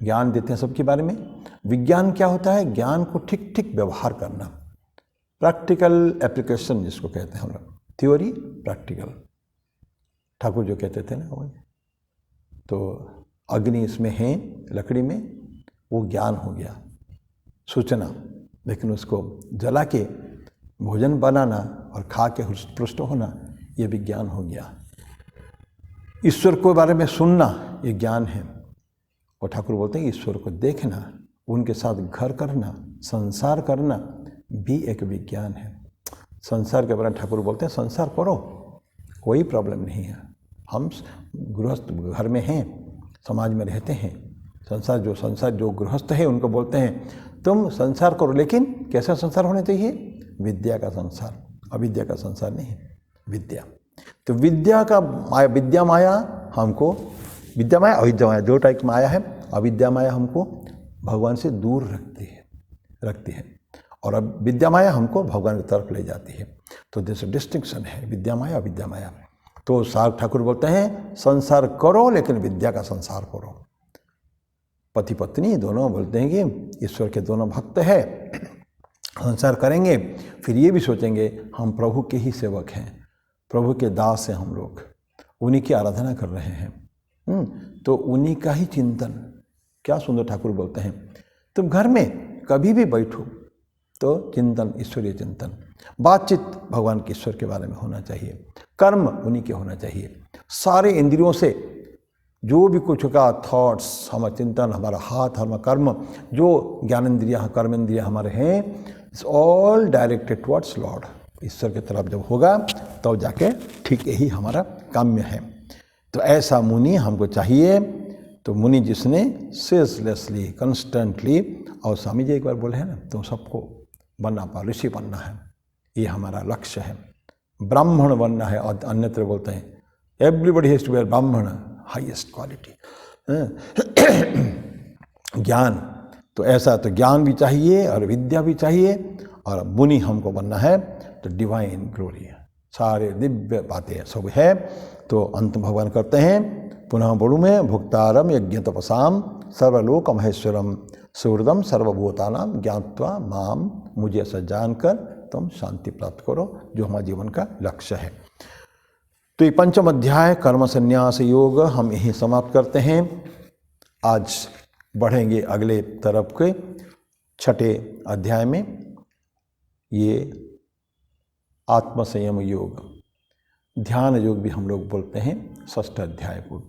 ज्ञान देते हैं सबके बारे में। विज्ञान क्या होता है? ज्ञान को ठीक ठीक व्यवहार करना, प्रैक्टिकल एप्लीकेशन जिसको कहते हैं हम लोग। थ्योरी प्रैक्टिकल, ठाकुर जो कहते थे ना वो। तो अग्नि इसमें है लकड़ी में, वो ज्ञान हो गया, सूचना। लेकिन उसको जला के भोजन बनाना और खा के हृष्ट होना, ये विज्ञान हो गया। ईश्वर के बारे में सुनना, ये ज्ञान है। और ठाकुर बोलते हैं ईश्वर को देखना, उनके साथ घर करना, संसार करना भी एक विज्ञान है। संसार के बारे में ठाकुर बोलते हैं संसार करो, कोई प्रॉब्लम नहीं है। हम गृहस्थ घर में हैं, समाज में रहते हैं। संसार जो गृहस्थ है उनको बोलते हैं तुम संसार करो, लेकिन कैसा संसार होना चाहिए? विद्या का संसार, अविद्या का संसार नहीं, विद्या। तो विद्या का माया, विद्या माया हमको, विद्या माया अविद्या माया दो टाइप की माया है। अविद्या माया हमको भगवान से दूर रखती है और अब विद्या माया हमको भगवान की तरफ ले जाती है। तो दिस डिस्टिंक्शन है, विद्या माया अविद्या माया। तो साग ठाकुर बोलते हैं संसार करो लेकिन विद्या का संसार करो। पति पत्नी दोनों बोलते हैं कि ईश्वर के दोनों भक्त है, संसार करेंगे, फिर ये भी सोचेंगे हम प्रभु के ही सेवक हैं, प्रभु के दास हैं हम लोग, उन्हीं की आराधना कर रहे हैं। तो उन्हीं का ही चिंतन। क्या सुंदर ठाकुर बोलते हैं, तुम घर में कभी भी बैठो तो चिंतन, ईश्वरीय चिंतन, बातचीत भगवान के ईश्वर के बारे में होना चाहिए, कर्म उन्हीं के होना चाहिए। सारे इंद्रियों से जो भी कुछ का थॉट्स, हमारा चिंतन, हमारा हाथ, हमारा कर्म, जो ज्ञानेंद्रिया कर्मेंद्रिया हमारे हैं, it's all directed towards lord. ईश्वर की तरफ जब होगा तब तो जाके ठीक यही हमारा काम्य है। तो ऐसा मुनि हमको चाहिए। तो मुनि जिसने सेजलेसली कंस्टेंटली, और स्वामी जी एक बार बोले हैं ना, तो सबको बनना पा, ऋषि बनना है, ये हमारा लक्ष्य है। ब्राह्मण बनना है, और अन्यत्र बोलते हैं एवरीबडी हैज टू बी ब्राह्मण, हाईएस्ट क्वालिटी। ज्ञान, तो ऐसा तो ज्ञान भी चाहिए और विद्या भी चाहिए, और मुनि हमको बनना है तो डिवाइन ग्लोरी, सारे दिव्य बातें सब है। तो अंत भगवान करते हैं पुनः बड़ू में भुक्तारम यज्ञ तपसाम सर्वलोक महेश्वरम सुहृदम सर्वभूतानाम ज्ञात्वा माम, मुझे ऐसा जानकर तुम शांति प्राप्त करो, जो हमारे जीवन का लक्ष्य है। तो ये पंचम अध्याय कर्म संन्यास योग हम यहीं समाप्त करते हैं। आज बढ़ेंगे अगले तरफ के छठे अध्याय में, ये आत्म संयम योग, ध्यान योग भी हम लोग बोलते हैं, षष्ठ अध्याय को।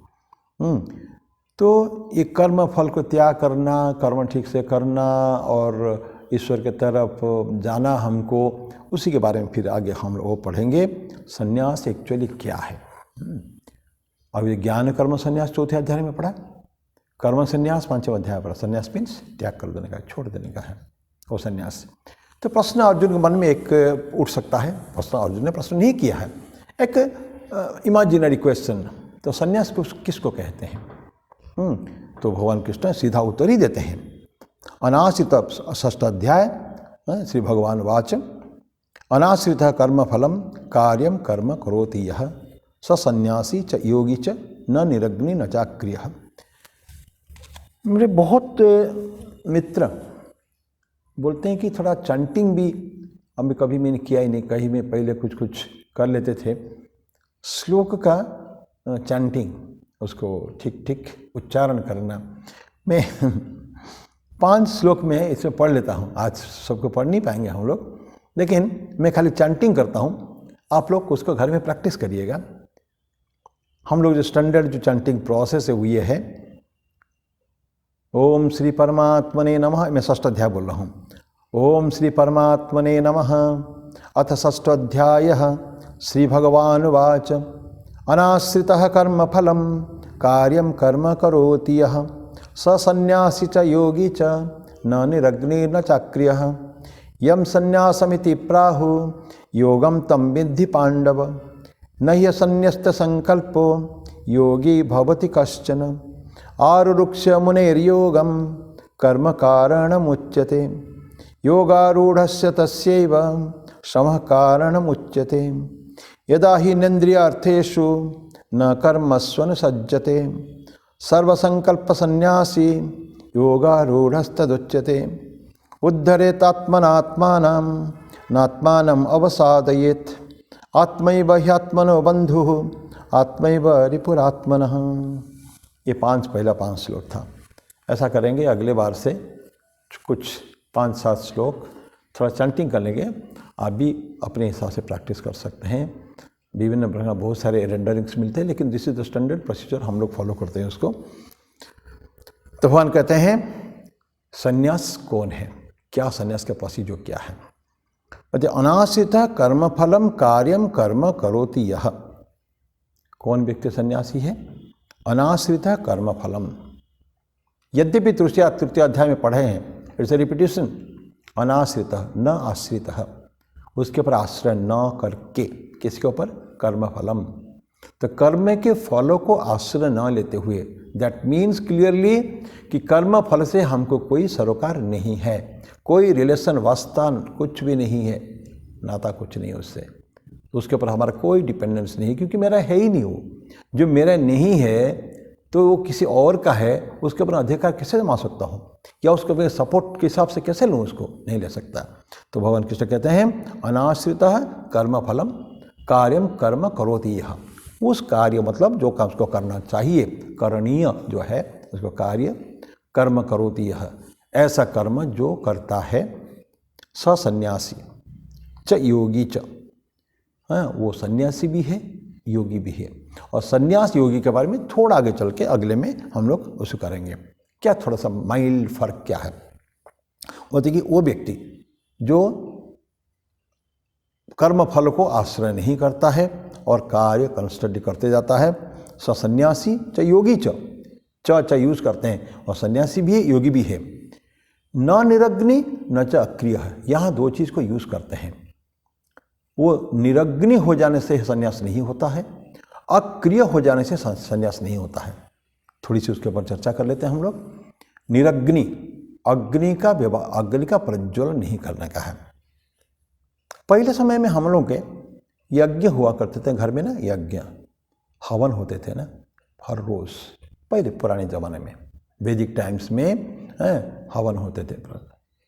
तो ये कर्म फल को त्याग करना, कर्म ठीक से करना और ईश्वर के तरफ जाना हमको, उसी के बारे में फिर आगे हम लोग वो पढ़ेंगे। संन्यास एक्चुअली क्या है? अब ये ज्ञान कर्म संन्यास चौथे अध्याय में पढ़ा, कर्म संन्यास पांचवें अध्याय पढ़ा। संन्यास मीन्स त्याग कर देने का, छोड़ देने का है वो संन्यास। तो प्रश्न अर्जुन के मन में एक उठ सकता है, प्रश्न अर्जुन ने प्रश्न नहीं किया है, एक इमेजिनरी क्वेश्चन, तो संन्यास किसको कहते हैं? तो भगवान कृष्ण सीधा उत्तर ही देते हैं। अनाश्रित षष्ठ अध्याय, श्री भगवान वाच अनाश्रित कर्म फलम कार्यम कर्म करोति यह स सन्यासी च योगी च न निरग्नि न चाक्रिय। मेरे बहुत मित्र बोलते हैं कि थोड़ा चैंटिंग भी अभी कभी मैंने किया ही नहीं, कहीं में पहले कुछ कुछ कर लेते थे। श्लोक का चैंटिंग, उसको ठीक ठीक उच्चारण करना, मैं 5 श्लोक में इसमें पढ़ लेता हूँ। आज सबको पढ़ नहीं पाएंगे हम लोग, लेकिन मैं खाली चैंटिंग करता हूँ। आप लोग उसको घर में प्रैक्टिस करिएगा। हम लोग जो स्टैंडर्ड जो चैंटिंग प्रोसेस है वो ये है, ओम श्री परमात्मने नमः। मैं षष्ठ अध्याय बोल रहा हूँ। ओम श्री परमात्मने नमः। अथ षष्ठोऽध्यायः। श्री भगवानुवाच अनाश्रितः कर्मफलं कार्यं कर्म करोति यः स सन्न्यासी च योगी च न निरग्निर्न चाक्रियः यं सन्न्यासमिति प्राहुः योगं तं विद्धि पाण्डव न ह्यसन्न्यस्तसंकल्पो योगी भवति कश्चन आरुरुक्ष्य मुनेर्योगं कर्म कारणमुच्यते योगारूढस्य तस्यैव शमः कारणमुच्यते यदा हि नेन्द्रियार्थेषु न कर्मस्वनुसज्जते सर्वसंकल्पसन्न्यासी योगारूढस्तदुच्यते उद्धरेतात्मनात्मानं नात्मानम् अवसादयेत् आत्मैव ह्यात्मनो बन्धुः आत्मैव रिपुरात्मनः। ये पहला 5 श्लोक था। ऐसा करेंगे अगले बार से कुछ 5-7 श्लोक थोड़ा चैंटिंग कर लेंगे। आप भी अपने हिसाब से प्रैक्टिस कर सकते हैं। विभिन्न प्रकार का बहुत सारे रेंडरिंग्स मिलते हैं, लेकिन this is the standard procedure, हम लोग फॉलो करते हैं उसको। तो भगवान कहते हैं सन्यास कौन है, क्या सन्यास का प्रोसीजर क्या है। अनाश्रित कर्मफलम कार्यम कर्म करोति यह। कौन व्यक्ति सन्यासी है? अनाश्रित कर्मफलम। यद्यपि तृतीय अध्याय में पढ़े हैं, इट्स ए रिपीटिशन। अनाश्रित न आश्रित, उसके ऊपर आश्रय न करके, किसके ऊपर? कर्मफलम। तो कर्म के फलों को आश्रय न लेते हुए, दैट मीन्स क्लियरली कि कर्म फल से हमको कोई सरोकार नहीं है, कोई रिलेशन वास्ता कुछ भी नहीं है, नाता कुछ नहीं उससे, उसके ऊपर हमारा कोई डिपेंडेंस नहीं, क्योंकि मेरा है ही नहीं वो। जो मेरा नहीं है तो वो किसी और का है, उसके ऊपर अधिकार कैसे जमा सकता हूँ, या उसके ऊपर सपोर्ट के हिसाब से कैसे लूँ, उसको नहीं ले सकता। तो भगवान कृष्ण कहते हैं अनाश्रितः कर्मफलम कार्यम कर्म करोति यः। उस कार्य मतलब जो काम उसको करना चाहिए, करणीय जो है उसको कार्य कर्म करोति यः, ऐसा कर्म जो करता है। स सन्यासी च योगी च, वो सन्यासी भी है योगी भी है। और सन्यास योगी के बारे में थोड़ा आगे चल के अगले में हम लोग उसको करेंगे। क्या थोड़ा सा माइल्ड फर्क क्या है? वो देखिए, वो व्यक्ति जो कर्म फल को आश्रय नहीं करता है और कार्य कंस्टडी करते जाता है। स सन्यासी च योगी च यूज करते हैं, और सन्यासी भी है योगी भी है। न निरग्नि न च अक्रिय है, यहाँ 2 चीज़ को यूज करते हैं। वो निरग्नि हो जाने से सन्यास नहीं होता है, अक्रिय हो जाने से सन्यास नहीं होता है। थोड़ी सी उसके ऊपर चर्चा कर लेते हैं हम लोग। निरग्नि, अग्नि का प्रज्वलन नहीं करने का है। पहले समय में हम लोग के यज्ञ हुआ करते थे घर में ना, यज्ञ हवन होते थे ना हर रोज। पहले पुराने ज़माने में वैदिक टाइम्स में हवन होते थे,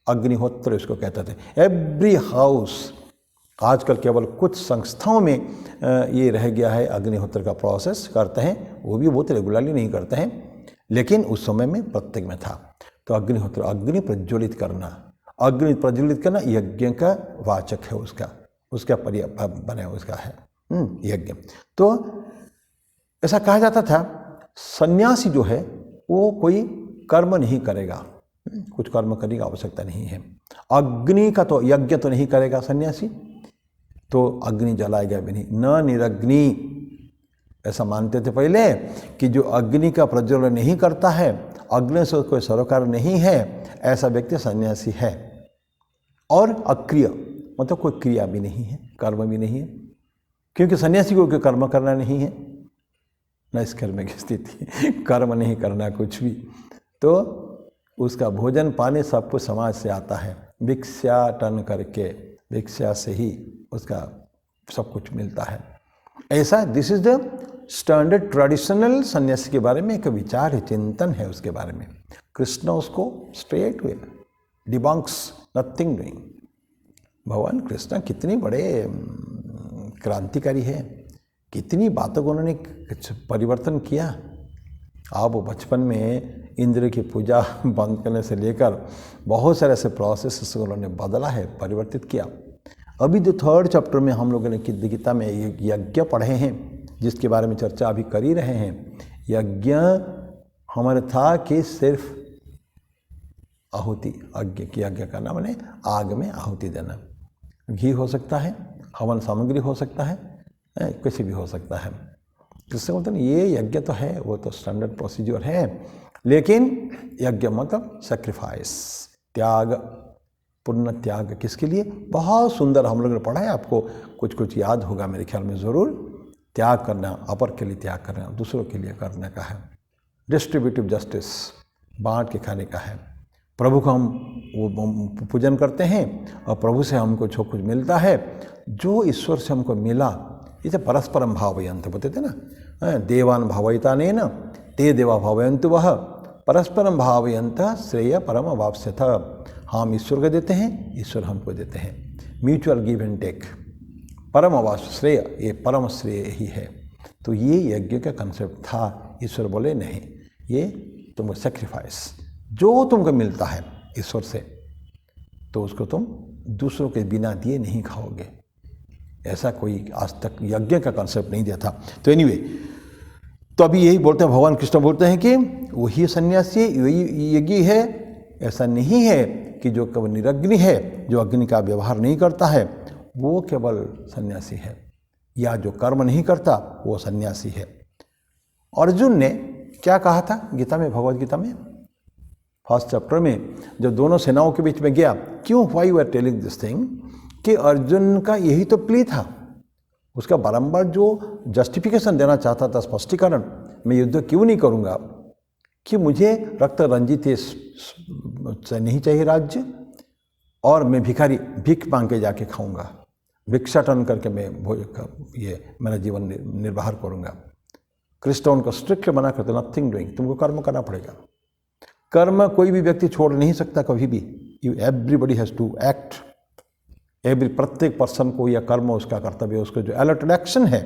अग्निहोत्र इसको कहते थे। एवरी हाउस, आजकल केवल कुछ संस्थाओं में ये रह गया है, अग्निहोत्र का प्रोसेस करते हैं, वो भी बहुत रेगुलरली नहीं करते हैं, लेकिन उस समय में प्रत्येक में था। तो अग्निहोत्र, अग्नि प्रज्वलित करना, अग्नि प्रज्वलित करना यज्ञ का वाचक है, उसका बने उसका है यज्ञ। तो ऐसा कहा जाता था सन्यासी जो है वो कोई कर्म नहीं करेगा, कुछ कर्म करने की आवश्यकता नहीं है। अग्नि का तो यज्ञ तो नहीं करेगा सन्यासी, तो अग्नि जलाएगा भी नहीं। न निरग्नि, ऐसा मानते थे पहले कि जो अग्नि का प्रज्वलन नहीं करता है, अग्नि से कोई सरोकार नहीं है, ऐसा व्यक्ति सन्यासी है। और अक्रिय मतलब कोई क्रिया भी नहीं है, कर्म भी नहीं है, क्योंकि सन्यासी को कोई कर्म करना नहीं है, न इस कर्म की स्थिति, कर्म नहीं करना कुछ भी। तो उसका भोजन पानी सब कुछ समाज से आता है, भिक्षाटन करके, भिक्षा से ही उसका सब कुछ मिलता है। ऐसा this is the standard traditional सन्यासी के बारे में एक विचार है, चिंतन है उसके बारे में। कृष्ण उसको स्ट्रेट वे डिबंक्स, नथिंग डूइंग। भगवान कृष्ण कितने बड़े क्रांतिकारी है, कितनी बातों को उन्होंने परिवर्तन किया। आप बचपन में इंद्र की पूजा बंद करने से लेकर बहुत सारे ऐसे प्रोसेस उन्होंने बदला है, परिवर्तित किया। अभी जो 3rd चैप्टर में हम लोगों ने गीता में यज्ञ पढ़े हैं, जिसके बारे में चर्चा अभी कर ही रहे हैं। यज्ञ हमारे था कि सिर्फ आहुति, यज्ञ करना मैंने आग में आहुति देना। घी हो सकता है, हवन सामग्री हो सकता है, किसी भी हो सकता है। किससे बोलते हैं ये यज्ञ तो है, वो तो स्टैंडर्ड प्रोसीजर है, लेकिन यज्ञ मतलब सेक्रीफाइस, त्याग, पूर्ण त्याग। किसके लिए? बहुत सुंदर हम लोगों ने पढ़ा है, आपको कुछ कुछ याद होगा मेरे ख्याल में ज़रूर। त्याग करना, अपर के लिए त्याग करना, दूसरों के लिए करने का है। डिस्ट्रीब्यूटिव जस्टिस, बांट के खाने का है। प्रभु को हम वो पूजन करते हैं और प्रभु से हमको जो कुछ मिलता है, जो ईश्वर से हमको मिला, इसे परस्परम भावयंत बोलते थे ना, देवान भावयिता ने न ते देवा भावयंत वह परस्परम भावयंत श्रेय परम अवाप्स्यथ। हम ईश्वर को देते हैं, ईश्वर हमको देते हैं। म्यूचुअल गिव एंड टेक, परम अवाप्य श्रेय, ये परम श्रेय ही है। तो ये यज्ञ का कंसेप्ट था। ईश्वर बोले नहीं, ये तुमको सेक्रीफाइस, जो तुमको मिलता है ईश्वर से, तो उसको तुम दूसरों के बिना दिए नहीं खाओगे। ऐसा कोई आज तक यज्ञ का कंसेप्ट नहीं दिया था। तो एनीवे, तो अभी यही बोलते हैं, भगवान कृष्ण बोलते हैं कि वही सन्यासी, वही यज्ञी है। ऐसा नहीं है कि जो केवल निरग्नि है, जो अग्नि का व्यवहार नहीं करता है, वो केवल सन्यासी है, या जो कर्म नहीं करता वो सन्यासी है। अर्जुन ने क्या कहा था गीता में, भगवद गीता में 1st चैप्टर में, जब दोनों सेनाओं के बीच में गया, क्यों, why you are telling this thing, कि अर्जुन का यही तो प्ली था। उसका बारंबार जो जस्टिफिकेशन देना चाहता था, स्पष्टीकरण, मैं युद्ध क्यों नहीं करूँगा, कि मुझे रक्त रंजित नहीं चाहिए राज्य, और मैं भिखारी भीख मांग के जाके खाऊंगा, भिक्षाटन करके मैं ये मेरा जीवन निर्वाह करूँगा। कृष्ण उनको स्ट्रिक्ट मना करते, नथिंग डूइंग, तुमको कर्म करना पड़ेगा। कर्म कोई भी व्यक्ति छोड़ नहीं सकता कभी भी। You everybody has to act, प्रत्येक पर्सन को यह कर्म उसका कर्तव्य, उसका जो अलर्टेड एक्शन है,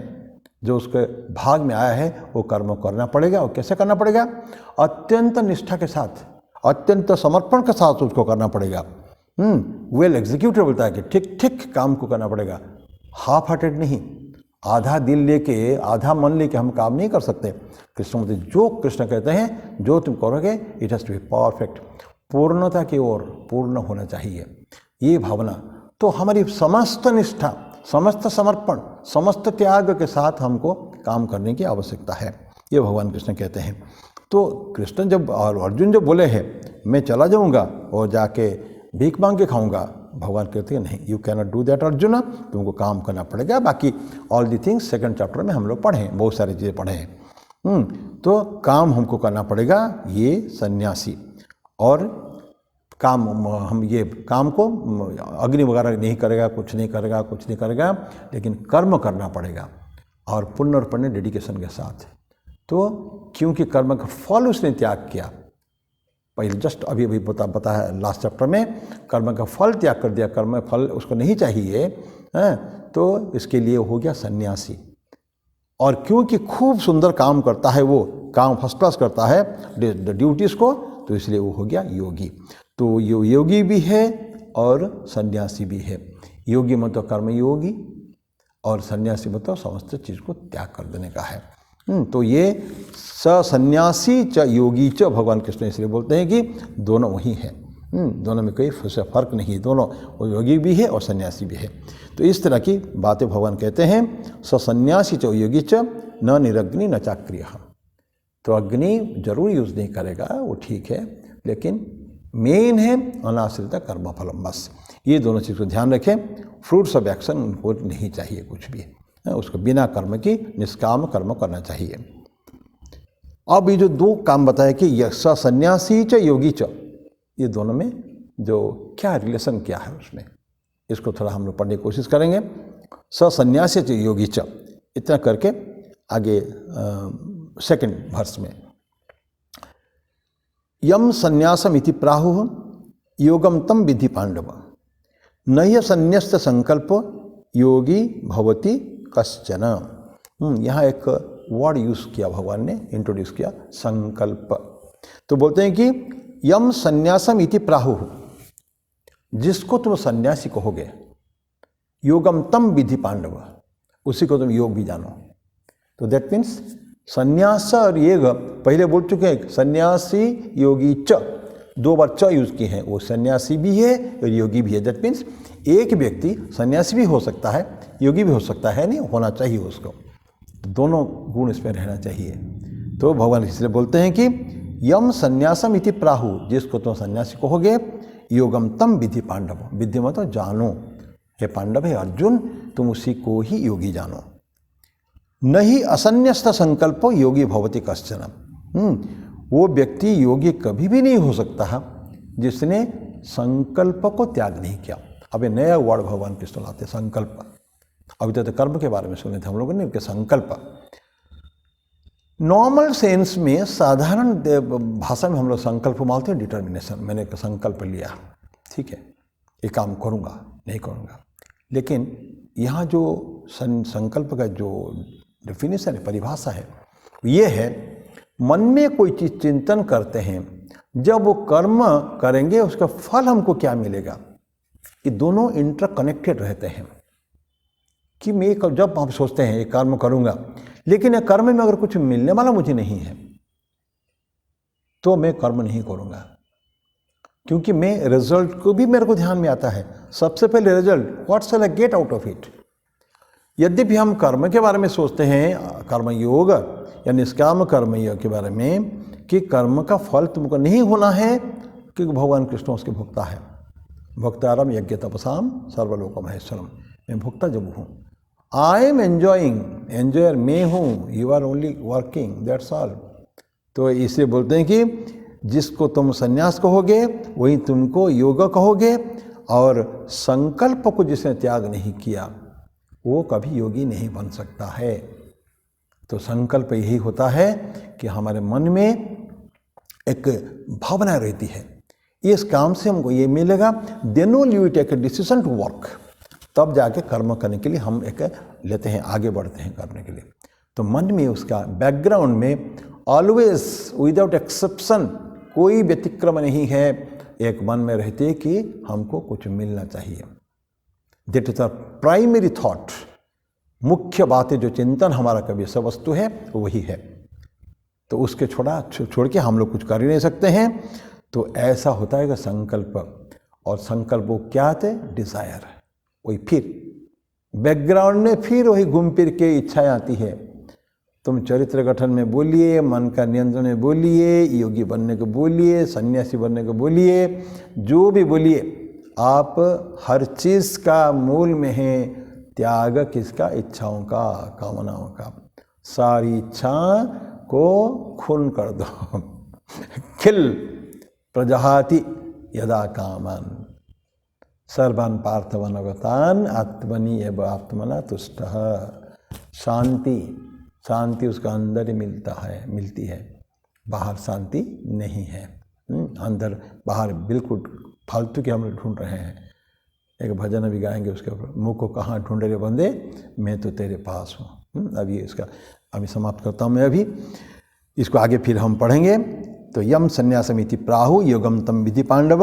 जो उसके भाग में आया है, वो कर्म करना पड़ेगा। और कैसे करना पड़ेगा? अत्यंत निष्ठा के साथ, अत्यंत समर्पण के साथ उसको करना पड़ेगा। वेल एग्जीक्यूटिव बोलता है कि ठीक ठीक काम को करना पड़ेगा, हाफ हार्टेड नहीं। आधा दिल लेके, आधा मन लेके हम काम नहीं कर सकते। कृष्ण बोलते, जो कृष्ण कहते हैं जो तुम करोगे, it has to be perfect, पूर्णता की ओर पूर्ण होना चाहिए, ये भावना। तो हमारी समस्त निष्ठा, समस्त समर्पण, समस्त त्याग के साथ हमको काम करने की आवश्यकता है, ये भगवान कृष्ण कहते हैं। तो कृष्ण जब और अर्जुन जब बोले हैं मैं चला जाऊंगा और जाके भीख मांग के खाऊंगा, भगवान कहते हैं नहीं, you can not do that Arjun, तुमको काम करना पड़ेगा। बाकी all the things 2nd chapter में हम लोग पढ़े हैं, बहुत सारी चीज़ें पढ़े हैं। तो काम हमको करना पड़ेगा, ये सन्यासी। और काम हम ये काम को अग्नि वगैरह नहीं करेगा, कुछ नहीं करेगा, कुछ नहीं करेगा, लेकिन कर्म करना पड़ेगा और पूर्ण और पूर्ण डेडिकेशन के साथ। तो क्योंकि कर्म का फल उसने त्याग किया, पहले जस्ट अभी बताया लास्ट चैप्टर में, कर्म का फल त्याग कर दिया, कर्म फल उसको नहीं चाहिए है, तो इसके लिए हो गया सन्यासी। और क्योंकि खूब सुंदर काम करता है, वो काम फर्स्ट क्लास करता है ड्यूटीज़ को, तो इसलिए वो हो गया योगी। तो योगी भी है और सन्यासी भी है। योगी मतलब कर्म योगी, और सन्यासी मतलब समस्त चीज़ को त्याग कर देने का है। तो ये सन्यासी च योगी च, भगवान कृष्ण इसलिए बोलते हैं कि दोनों वही हैं, दोनों में कोई फर्क नहीं है, दोनों वो योगी भी है और सन्यासी भी है। तो इस तरह की बातें भगवान कहते हैं। सन्यासी च योगी च न निरग्नि न चाक्रिय। तो अग्नि जरूर यूज़ नहीं करेगा, वो ठीक है, लेकिन मेन है अनाश्रित कर्म फलम, बस ये दोनों चीज़ को ध्यान रखें। फ्रूट्स ऑफ एक्शन उनको नहीं चाहिए कुछ भी, उसको बिना कर्म की निष्काम कर्म करना चाहिए। अब ये जो 2 काम बताया कि सन्यासी च योगी च, ये दोनों में जो क्या रिलेशन क्या है उसमें, इसको थोड़ा हम लोग पढ़ने की कोशिश करेंगे। सन्यासी च योगी च, इतना करके आगे 2nd वर्स में, यम संन्यासम इति प्राहुः योगम तम विधि पांडव नह्य संन्यस्त संकल्प योगी भवति कश्चन। यहाँ एक वर्ड यूज़ किया भगवान ने, इंट्रोड्यूस किया, संकल्प। तो बोलते हैं कि यम संन्यासम इति प्राहुः, जिसको तुम सन्यासी कहोगे, योगम तम विधि पांडव, उसी को तुम योग भी जानो। तो दैट मीन्स संन्यास और योग पहले बोल चुके हैं, सन्यासी योगी च, 2 बार च यूज किए हैं। वो सन्यासी भी है और योगी भी है। दैट मीन्स एक व्यक्ति सन्यासी भी हो सकता है, योगी भी हो सकता है, नहीं होना चाहिए उसको, तो दोनों गुण इसमें रहना चाहिए। तो भगवान इसलिए बोलते हैं कि यम संन्यासम इति प्राहु, जिसको तुम सन्यासी कहोगे, योगम तम विधि पांडव, विधि मतलब जानो, हे पांडव, हे अर्जुन, तुम उसी को ही योगी जानो। नहीं असन्यस्त संकल्प योगी भवति कश्चन, वो व्यक्ति योगी कभी भी नहीं हो सकता है जिसने संकल्प को त्याग नहीं किया। अब ये नया वर्ड भगवान कृष्ण लाते, संकल्प। अभी तो कर्म के बारे में सुने थे हम लोगों ने, उनके संकल्प। नॉर्मल सेंस में, साधारण भाषा में हम लोग संकल्प मानते हैं डिटर्मिनेशन। मैंने एक संकल्प लिया, ठीक है, ये काम करूँगा, नहीं करूँगा। लेकिन यहाँ जो संकल्प का जो डेफिनेशन है, परिभाषा है, ये है मन में कोई चीज़ चिंतन करते हैं, जब वो कर्म करेंगे उसका फल हमको क्या मिलेगा। ये दोनों इंटरकनेक्टेड रहते हैं कि मैं जब आप सोचते हैं ये कर्म करूँगा, लेकिन ये कर्म में अगर कुछ मिलने वाला मुझे नहीं है तो मैं कर्म नहीं करूँगा, क्योंकि मैं रिजल्ट को भी मेरे को ध्यान में आता है। सबसे पहले result, what shell I get out of it. यद्यपि हम कर्म के बारे में सोचते हैं, कर्म योग या निष्काम कर्म योग के बारे में, कि कर्म का फल तुमको नहीं होना है, क्योंकि भगवान कृष्ण उसके भोक्ता है। भोक्तारम यज्ञ तपसाम सर्वलोक महेश्वरम, मैं भोक्ता जब हूँ। आई एम एंजॉइंग, एंजॉयर मैं हूँ, you are only working, that's all. तो इसलिए बोलते हैं कि जिसको तुम संन्यास कहोगे वही तुमको योग कहोगे, और संकल्प को जिसने त्याग नहीं किया वो कभी योगी नहीं बन सकता है। तो संकल्प यही होता है कि हमारे मन में एक भावना रहती है, इस काम से हमको ये मिलेगा, then only you take a decision to work, तब जाके कर्म करने के लिए हम एक लेते हैं, आगे बढ़ते हैं करने के लिए। तो मन में उसका बैकग्राउंड में ऑलवेज विदाउट एक्सेप्शन कोई व्यतिक्रम नहीं है, एक मन में रहते कि हमको कुछ मिलना चाहिए। That is the primary thought, मुख्य बातें जो चिंतन हमारा कभी सब वस्तु है वही है। तो उसके छोड़ के हम लोग कुछ कर ही नहीं सकते हैं। तो ऐसा होता है कि संकल्प, और संकल्प वो क्या थे, डिज़ायर, वही फिर बैकग्राउंड में फिर वही घूम फिर के इच्छाएं आती है। तुम चरित्र गठन में बोलिए, मन का नियंत्रण में बोलिए, योगी बनने को बोलिए, सन्यासी बनने को बोलिए, जो भी बोलिए, आप हर चीज़ का मूल में है त्याग किसका, इच्छाओं का, कामनाओं का। सारी इच्छा को खून कर दो किल प्रजहाति यदा कामन सर्वान पार्थवनगतान आत्मनि एव आत्मना तुष्टः। शांति उसका अंदर ही मिलती है, बाहर शांति नहीं है। अंदर बाहर बिल्कुल फालतू के हम लोग ढूंढ रहे हैं। एक भजन अभी गाएंगे उसके ऊपर, मुँह को कहाँ ढूंढे रे बंदे, मैं तो तेरे पास हूँ। अभी इसका अभी समाप्त करता हूँ मैं, अभी इसको आगे फिर हम पढ़ेंगे। तो यम संन्यासमिति प्राहु योगम तम विधि पांडव,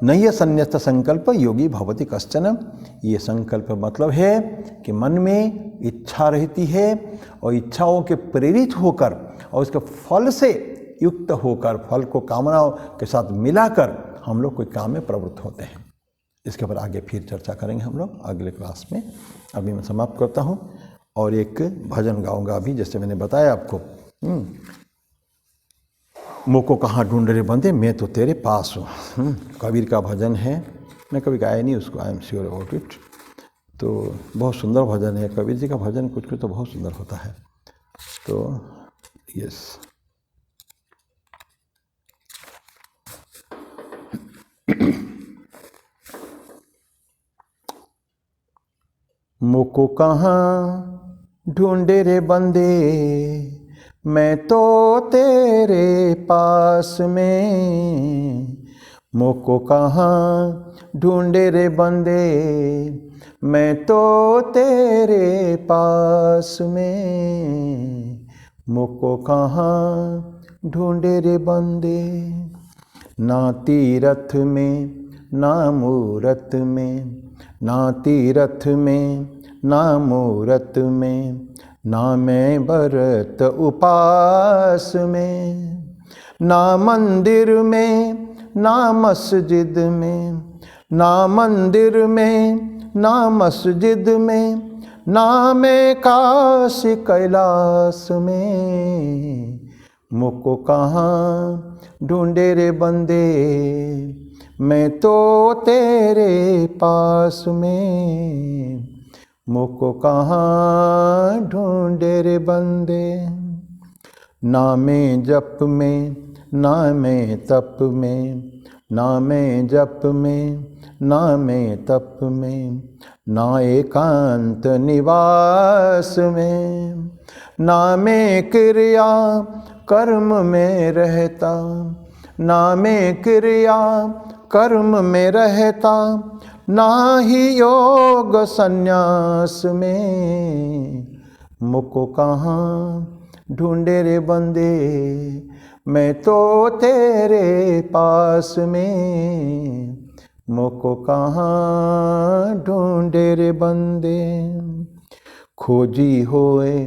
नह्य संन्यस्त संकल्प योगी भवति कश्चन। ये संकल्प मतलब है कि मन में इच्छा रहती है, और इच्छाओं के प्रेरित होकर और उसके फल से युक्त होकर, फल को कामनाओं के साथ मिलाकर हम लोग कोई काम में प्रवृत्त होते हैं। इसके ऊपर आगे फिर चर्चा करेंगे हम लोग अगले क्लास में। अभी मैं समाप्त करता हूँ और एक भजन गाऊंगा अभी, जैसे मैंने बताया आपको, मुँह को कहाँ ढूंढ रहे बंदे, मैं तो तेरे पास हूँ। कबीर का भजन है, मैं कभी गाया नहीं उसको, I am sure about it. तो बहुत सुंदर भजन है कबीर जी का भजन, कुछ कुछ तो बहुत सुंदर होता है। तो यस, मुँह को कहाँ ढूंढे रे बंदे, मैं तो तेरे पास में, मोको कहाँ ढूंढे रे बंदे, मैं तो तेरे पास में। मोको कहाँ ढूंढे रे बंदे, ना तीरथ में ना मूरत में, ना तीरथ में ना मूरत में, ना मैं व्रत उपास में। ना मंदिर में ना मस्जिद में, ना मंदिर में ना मस्जिद में, ना मैं काशी कैलाश में। मुझको कहाँ ढूंढे रे बंदे, मैं तो तेरे पास में। मुझको कहाँ ढूंढे रे बंदे, ना मैं जप में ना मैं तप में, ना मैं जप में ना मैं तप में, ना एकांत निवास में, ना मैं क्रिया कर्म में रहता, ना मैं क्रिया कर्म में रहता, ना ही योग संन्यास में। मुझको कहाँ ढूंढे रे बंदे, मैं तो तेरे पास में। मुझको कहाँ ढूंढे रे बंदे, खोजी होए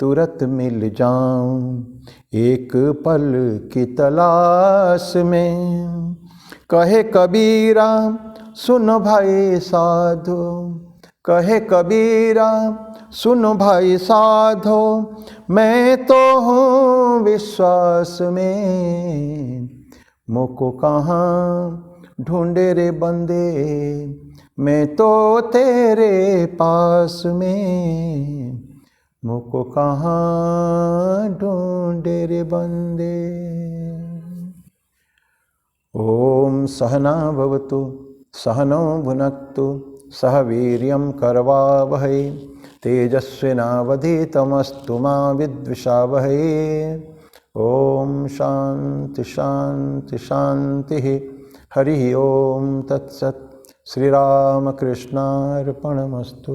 तुरंत मिल जाऊं, एक पल की तलाश में। कहे कबीरा सुन भाई साधो, कहे कबीरा सुन भाई साधो, मैं तो हूँ विश्वास में। मुझको कहाँ ढूंढे रे बंदे, मैं तो तेरे पास में। मुझको कहाँ ढूंढे रे बंदे। ओम सहना भवतु सहनौ भुनक्तु सह वीर्यं करवावहै, तेजस्विनावधीतमस्तु मा विद्विषावहै। ओम शांति शांति शांति। हरि ओम तत्सत्। श्री राम कृष्णार्पणमस्तु।